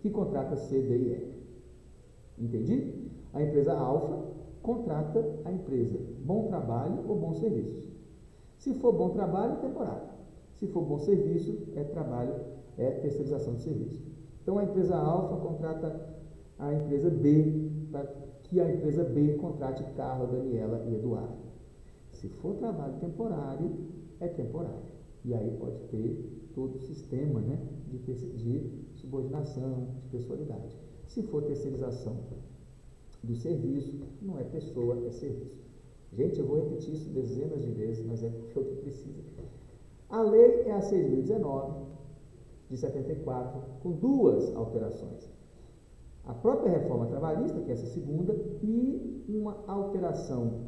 que contrata C, D e E. Entendi? A empresa Alfa contrata a empresa Bom Trabalho ou Bom Serviço. Se for bom trabalho, é temporário. Se for bom serviço, é trabalho, é terceirização de serviço. Então, a empresa Alfa contrata a empresa B, para que a empresa B contrate Carla, Daniela e Eduardo. Se for trabalho temporário, é temporário. E aí pode ter todo o sistema, né, de subordinação, de pessoalidade. Se for terceirização do serviço, não é pessoa, é serviço. Gente, eu vou repetir isso dezenas de vezes, mas é porque eu preciso. A lei é a 6.019, de 74, com duas alterações. A própria reforma trabalhista, que é essa segunda, e uma alteração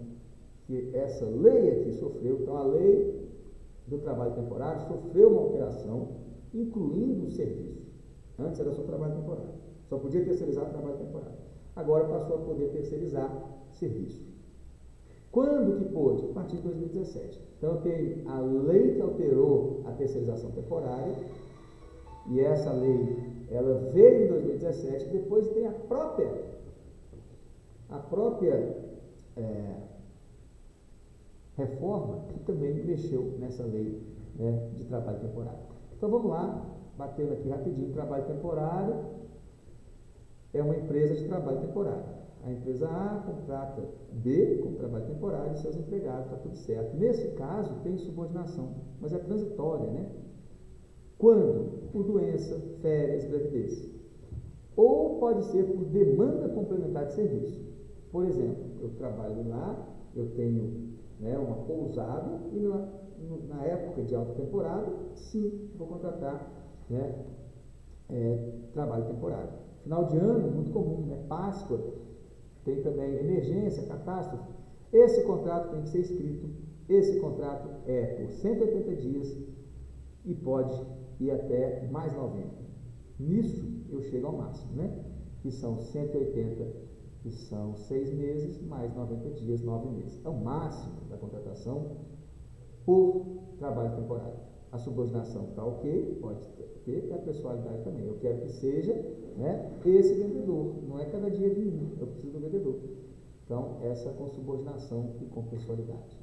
que essa lei aqui sofreu. Então, a lei do trabalho temporário sofreu uma alteração, incluindo o serviço. Antes era só trabalho temporário. Só podia terceirizar trabalho temporário. Agora passou a poder terceirizar serviço. Quando que pôde? A partir de 2017. Então, tem a lei que alterou a terceirização temporária, e essa lei, ela veio em 2017, depois tem a própria reforma que também mexeu nessa lei, né, de trabalho temporário. Então vamos lá, batendo aqui rapidinho. Trabalho temporário é uma empresa de trabalho temporário. A empresa A contrata B como trabalho temporário e seus empregados, está tudo certo. Nesse caso tem subordinação, mas é transitória, né? Quando? Por doença, férias, gravidez. Ou pode ser por demanda complementar de serviço. Por exemplo, eu trabalho lá, eu tenho, né, uma pousada e na época de alta temporada, sim, vou contratar, né, trabalho temporário. Final de ano, muito comum, né? Páscoa, tem também emergência, catástrofe. Esse contrato tem que ser escrito. Esse contrato é por 180 dias e pode ir até mais 90. Nisso eu chego ao máximo, né? Que são 180, que são 6 meses, mais 90 dias, 9 meses. É o máximo da contratação por trabalho temporário. A subordinação está ok, pode ter, e a pessoalidade também. Eu quero que seja, né, esse vendedor, não é cada dia de um, eu preciso do vendedor. Então, essa com subordinação e com pessoalidade.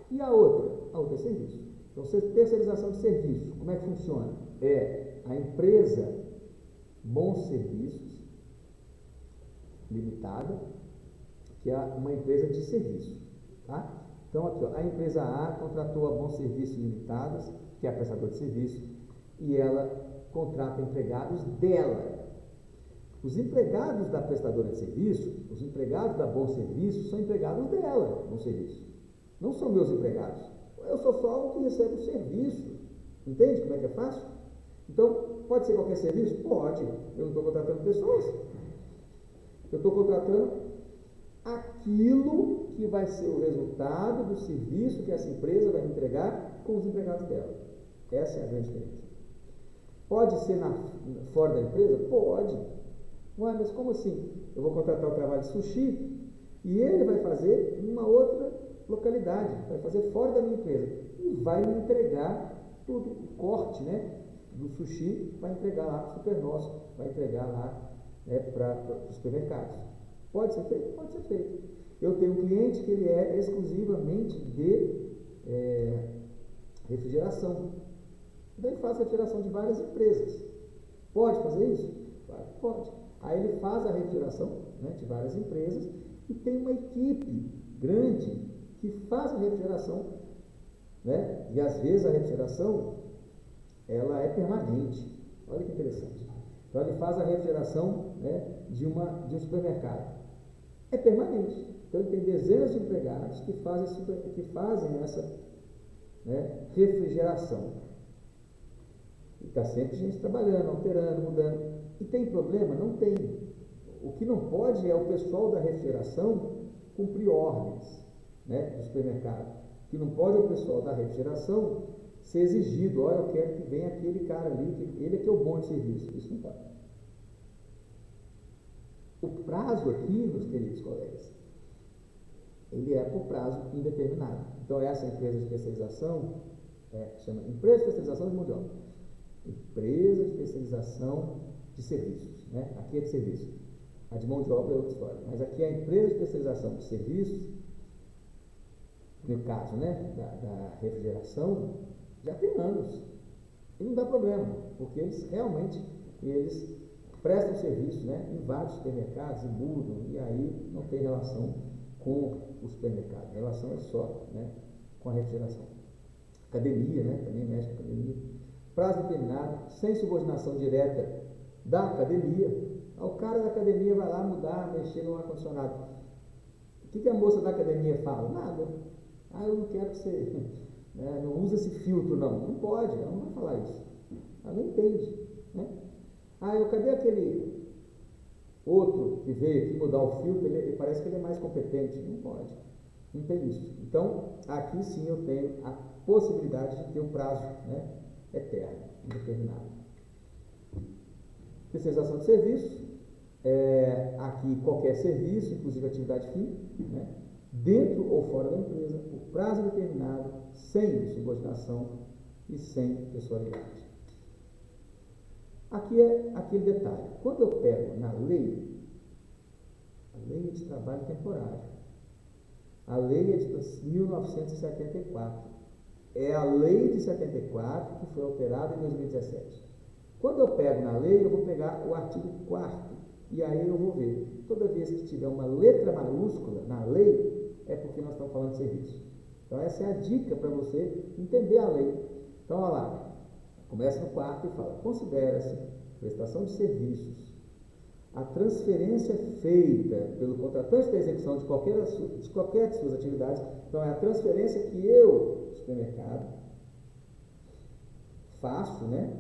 E a outra? A outra é serviço. Então, terceirização de serviço, como é que funciona? É a empresa Bons Serviços Limitada, que é uma empresa de serviço, tá? Então, aqui, ó, a empresa A contratou a Bons Serviços Limitadas, que é a prestadora de serviço, e ela contrata empregados dela. Os empregados da prestadora de serviço, os empregados da Bom Serviço, são empregados dela, Bom Serviço. Não são meus empregados. Eu sou só o que recebe o serviço. Entende como é que é fácil? Então, pode ser qualquer serviço? Pode. Eu não estou contratando pessoas. Eu estou contratando aquilo que vai ser o resultado do serviço que essa empresa vai entregar com os empregados dela. Essa é a grande diferença. Pode ser fora da empresa? Pode. Ué, mas como assim? Eu vou contratar o trabalho de sushi e ele vai fazer em uma outra localidade, vai fazer fora da minha empresa e vai me entregar tudo, o corte, né, do sushi, vai entregar lá para o Supernosso, vai entregar lá, né, para os supermercados. Pode ser feito? Pode ser feito. Eu tenho um cliente que ele é exclusivamente de refrigeração. Então ele faz refrigeração de várias empresas. Pode fazer isso? Pode. Aí ele faz a refrigeração, né, de várias empresas e tem uma equipe grande que faz a refrigeração, né? E às vezes a refrigeração ela é permanente. Olha que interessante. Então ele faz a refrigeração, né, de um supermercado. É permanente. Então ele tem dezenas de empregados que fazem essa, né, refrigeração. E está sempre gente trabalhando, alterando, mudando. E tem problema? Não tem. O que não pode é o pessoal da refrigeração cumprir ordens, né, do supermercado. O que não pode é o pessoal da refrigeração ser exigido. Olha, eu quero que venha aquele cara ali, que ele é que é o bom de serviço. Isso não pode. O prazo aqui, meus queridos colegas, ele é por prazo indeterminado. Então, essa empresa de especialização chama Empresa de Especialização de Mão de Obra. Empresa de Especialização de Serviços, né? Aqui é de serviço. A de mão de obra é outra história. Mas aqui é a Empresa de Especialização de Serviços, no caso, né, da refrigeração, já tem anos. E não dá problema, porque eles realmente prestam serviço, né, em vários supermercados e mudam, e aí não tem relação com o supermercado. A relação é só, né, com a refrigeração. Academia, né, também mexe com academia. Prazo determinado, sem subordinação direta da academia. O cara da academia vai lá mudar, mexer no ar-condicionado. O que a moça da academia fala? Nada. Eu não quero que você, né, não use esse filtro, não. Não pode, ela não vai falar isso. Ela não entende, né? Cadê aquele outro que veio aqui mudar o filtro? Ele parece que ele é mais competente. Não pode. Não tem isso. Então, aqui sim eu tenho a possibilidade de ter um prazo, né, eterno, indeterminado. Terceirização de serviço, aqui qualquer serviço, inclusive atividade fim, né, dentro ou fora da empresa, por prazo determinado, sem subordinação e sem pessoalidade. Aqui é aquele detalhe. Quando eu pego na lei, a lei de trabalho temporário, A lei é de 1974. É a lei de 74 que foi alterada em 2017. Quando eu pego na lei, eu vou pegar o artigo 4º, e aí eu vou ver. Toda vez que tiver uma letra maiúscula na lei, é porque nós estamos falando de serviço. Então essa é a dica para você entender a lei. Então, olha lá, começa no 4º e fala: considera-se prestação de serviços a transferência feita pelo contratante da execução de qualquer de suas atividades. Então, é a transferência que eu, supermercado, faço, né,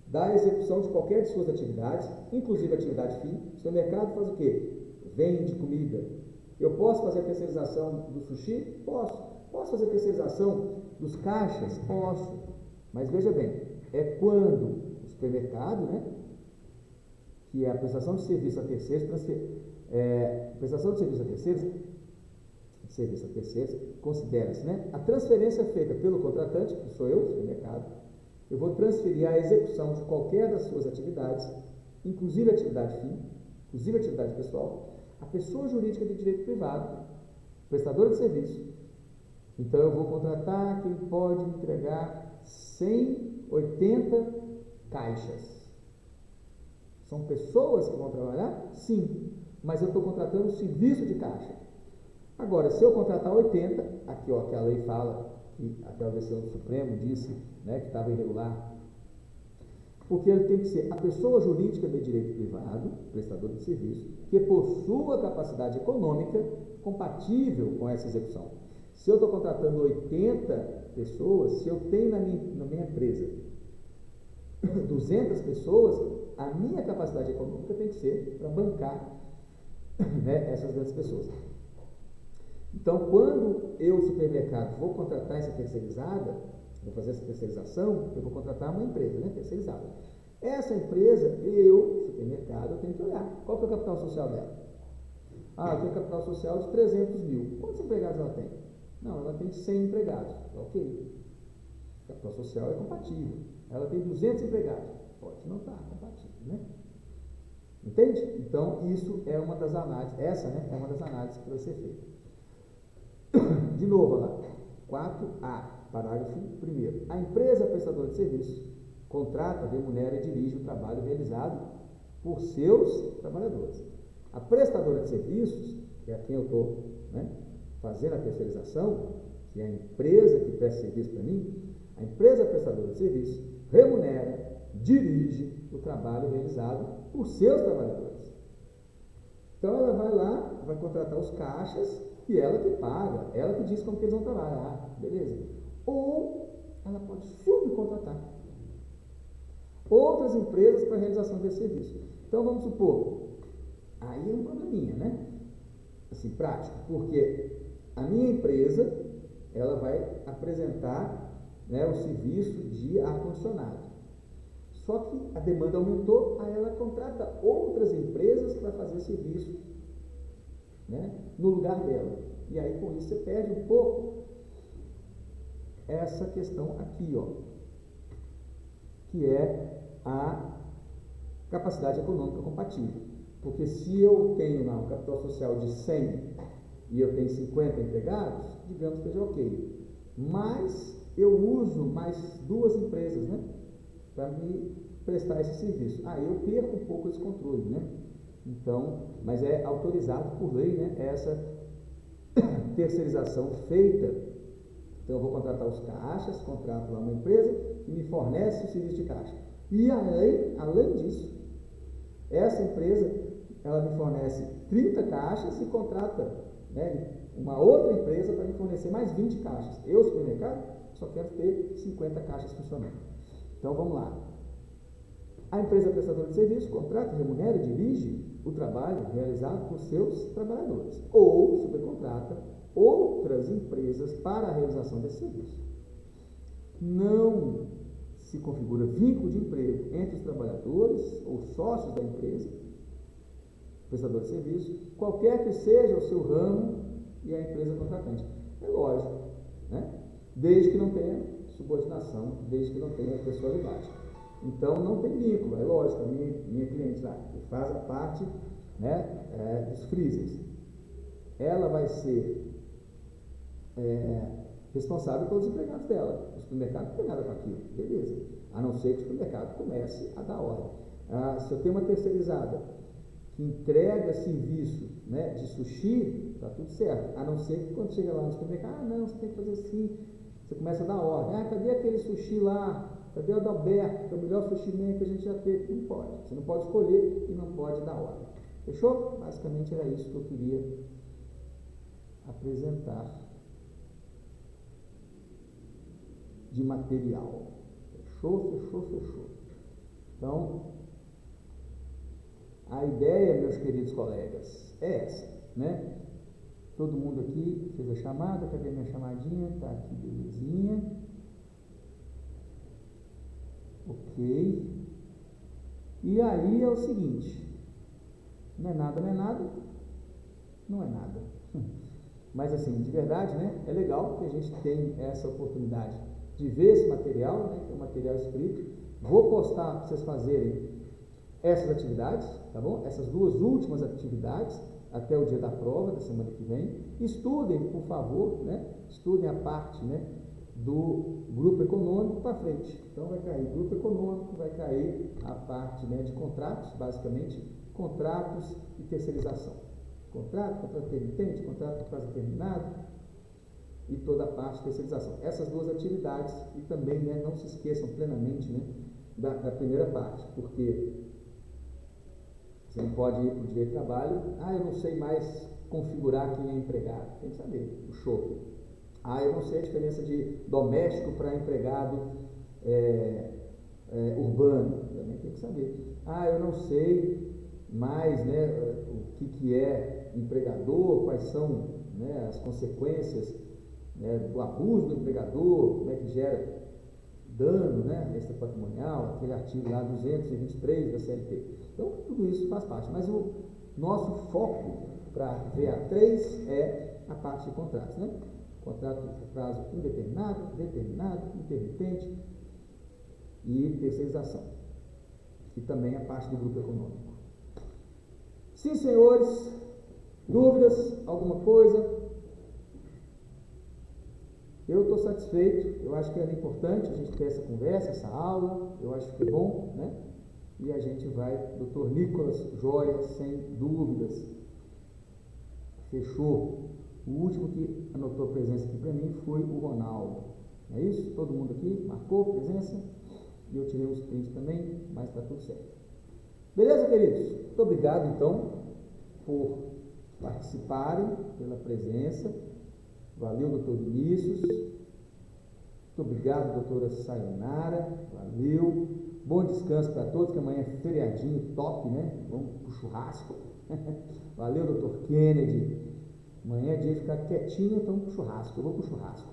da execução de qualquer de suas atividades, inclusive atividade fim. O supermercado faz o quê? Vende comida. Eu posso fazer a terceirização do sushi? Posso. Posso fazer a terceirização dos caixas? Posso. Mas veja bem, é quando o supermercado, né, que é a prestação de serviço a terceiros, prestação de serviço a terceiros, considera-se, né, a transferência feita pelo contratante, que sou eu, supermercado. Eu vou transferir a execução de qualquer das suas atividades, inclusive atividade fim, inclusive atividade pessoal, a pessoa jurídica de direito privado, prestadora de serviço. Então, eu vou contratar quem pode me entregar 180 caixas. São pessoas que vão trabalhar? Sim, mas eu estou contratando um serviço de caixa. Agora, se eu contratar 80, aqui ó, que a lei fala, que até a decisão do Supremo disse, né, que estava irregular, porque ele tem que ser a pessoa jurídica de direito privado, prestador de serviço, que possua capacidade econômica compatível com essa execução. Se eu estou contratando 80 pessoas, se eu tenho na minha empresa 200 pessoas, a minha capacidade econômica tem que ser para bancar, né, essas 200 pessoas. Então, quando eu, supermercado, vou contratar essa terceirizada, vou fazer essa terceirização, eu vou contratar uma empresa, né, terceirizada. Essa empresa, eu, supermercado, eu tenho que olhar. Qual que é o capital social dela? Ah, eu tenho capital social de 300 mil. Quantos empregados ela tem? Não, ela tem 100 empregados. Ok. Capital social é compatível. Ela tem 200 empregados. Pode não estar compatível, né? Entende? Então, isso é uma das análises, essa, né, é uma das análises que vai ser feita. De novo, lá, 4A, parágrafo 1º. A empresa prestadora de serviços contrata, remunera e dirige o trabalho realizado por seus trabalhadores. A prestadora de serviços, que é a quem eu estou, né, fazendo a terceirização, que é a empresa que presta serviço para mim, a empresa prestadora de serviços remunera, dirige o trabalho realizado por seus trabalhadores. Então, ela vai lá, vai contratar os caixas e ela que paga, ela que diz como que eles vão trabalhar, beleza. Ou ela pode subcontratar outras empresas para a realização desse serviço. Então, vamos supor, aí é um probleminha, né? Assim, prático, porque a minha empresa, ela vai apresentar, né, o serviço de ar-condicionado. Só que a demanda aumentou, aí ela contrata outras empresas para fazer serviço, né, no lugar dela. E aí, com isso, você perde um pouco essa questão aqui, ó, que é a capacidade econômica compatível. Porque se eu tenho lá um capital social de 100 e eu tenho 50 empregados, digamos que seja ok. Mas eu uso mais 2 empresas, né, para me prestar esse serviço. Aí eu perco um pouco esse controle, né? Então, mas é autorizado por lei, né, essa terceirização feita. Então, eu vou contratar os caixas, contrato lá uma empresa que me fornece o serviço de caixa. E além disso, essa empresa, ela me fornece 30 caixas e contrata, né, uma outra empresa para me fornecer mais 20 caixas. Eu, supermercado, só quero ter 50 caixas funcionando. Então, vamos lá. A empresa prestadora de serviço contrata, remunera e dirige o trabalho realizado por seus trabalhadores, ou subcontrata outras empresas para a realização desse serviço. Não se configura vínculo de emprego entre os trabalhadores ou sócios da empresa, prestador de serviço, qualquer que seja o seu ramo e a empresa contratante. É lógico, né? Desde que não tenha subordinação, desde que não tenha pessoalidade. Então, não tem vínculo, é lógico, a minha cliente lá, que faz a parte, né, dos freezers, ela vai ser responsável pelos empregados dela. O supermercado não tem nada com aquilo, beleza. A não ser que o supermercado comece a dar ordem. Se eu tenho uma terceirizada que entrega serviço, né, de sushi, tá tudo certo. A não ser que quando chega lá no supermercado, não, você tem que fazer assim. Você começa a dar ordem. Cadê aquele sushi lá? Cadê o Adalberto? Que é o melhor sushi man que a gente já teve. Não pode. Você não pode escolher e não pode dar ordem. Fechou? Basicamente era isso que eu queria apresentar de material. Fechou. Então, a ideia, meus queridos colegas, é essa, né? Todo mundo aqui fez a chamada, cadê minha chamadinha? Tá aqui, belezinha. Ok. E aí é o seguinte, não é nada, não é nada. Mas assim, de verdade, né? É legal que a gente tem essa oportunidade de ver esse material, né? Que é um material escrito. Vou postar para vocês fazerem essas atividades, tá bom? Essas duas últimas atividades até o dia da prova da semana que vem. Estudem, por favor, né? Estudem a parte, né, do grupo econômico para frente. Então vai cair grupo econômico, vai cair a parte, né, de contratos, basicamente contratos e terceirização. Contrato intermitente, contrato por prazo determinado e toda a parte de terceirização. Essas duas atividades e também, né, não se esqueçam plenamente, né, da primeira parte, porque você não pode ir para o direito de trabalho, eu não sei mais configurar quem é empregado. Tem que saber, o shopping. Eu não sei a diferença de doméstico para empregado urbano. Também tem que saber. Eu não sei mais, né, o que é empregador, quais são, né, as consequências, né, do abuso do empregador, como é que gera dano, né, extra patrimonial, aquele artigo lá 223 da CLT. Então, tudo isso faz parte. Mas o nosso foco para VA3 é a parte de contratos, né? Contrato por prazo indeterminado, determinado, intermitente e terceirização. E também a parte do grupo econômico. Sim, senhores, dúvidas? Alguma coisa? Eu estou satisfeito, eu acho que era importante a gente ter essa conversa, essa aula, eu acho que é bom, né? E a gente vai, Dr. Nicolas, joia, sem dúvidas. Fechou. O último que anotou presença aqui para mim foi o Ronaldo. Não é isso? Todo mundo aqui marcou presença. E eu tirei uns prints também, mas está tudo certo. Beleza, queridos? Muito obrigado, então, por participarem, pela presença. Valeu, doutor Vinícius. Muito obrigado, doutora Sayonara. Valeu. Bom descanso para todos, que amanhã é feriadinho top, né? Vamos pro churrasco. Valeu, doutor Kennedy. Amanhã é dia de ficar quietinho, então pro churrasco. Eu vou pro churrasco.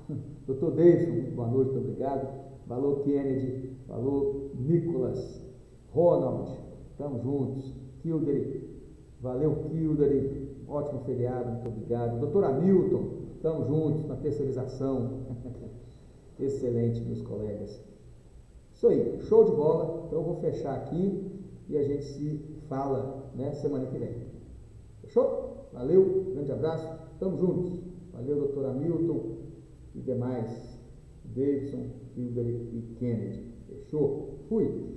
Doutor Davidson, muito boa noite, muito obrigado. Valeu, Kennedy. Valeu, Nicolas. Ronald, estamos juntos. Kildare. Valeu, Kildare. Ótimo feriado, muito obrigado. Doutor Hamilton, estamos juntos na terceirização. Excelente, meus colegas. Isso aí, show de bola. Então eu vou fechar aqui e a gente se fala, né, semana que vem. Fechou? Valeu, grande abraço, tamo juntos. Valeu, doutor Hamilton e demais, Davidson, Hilder e Kennedy. Fechou? Fui!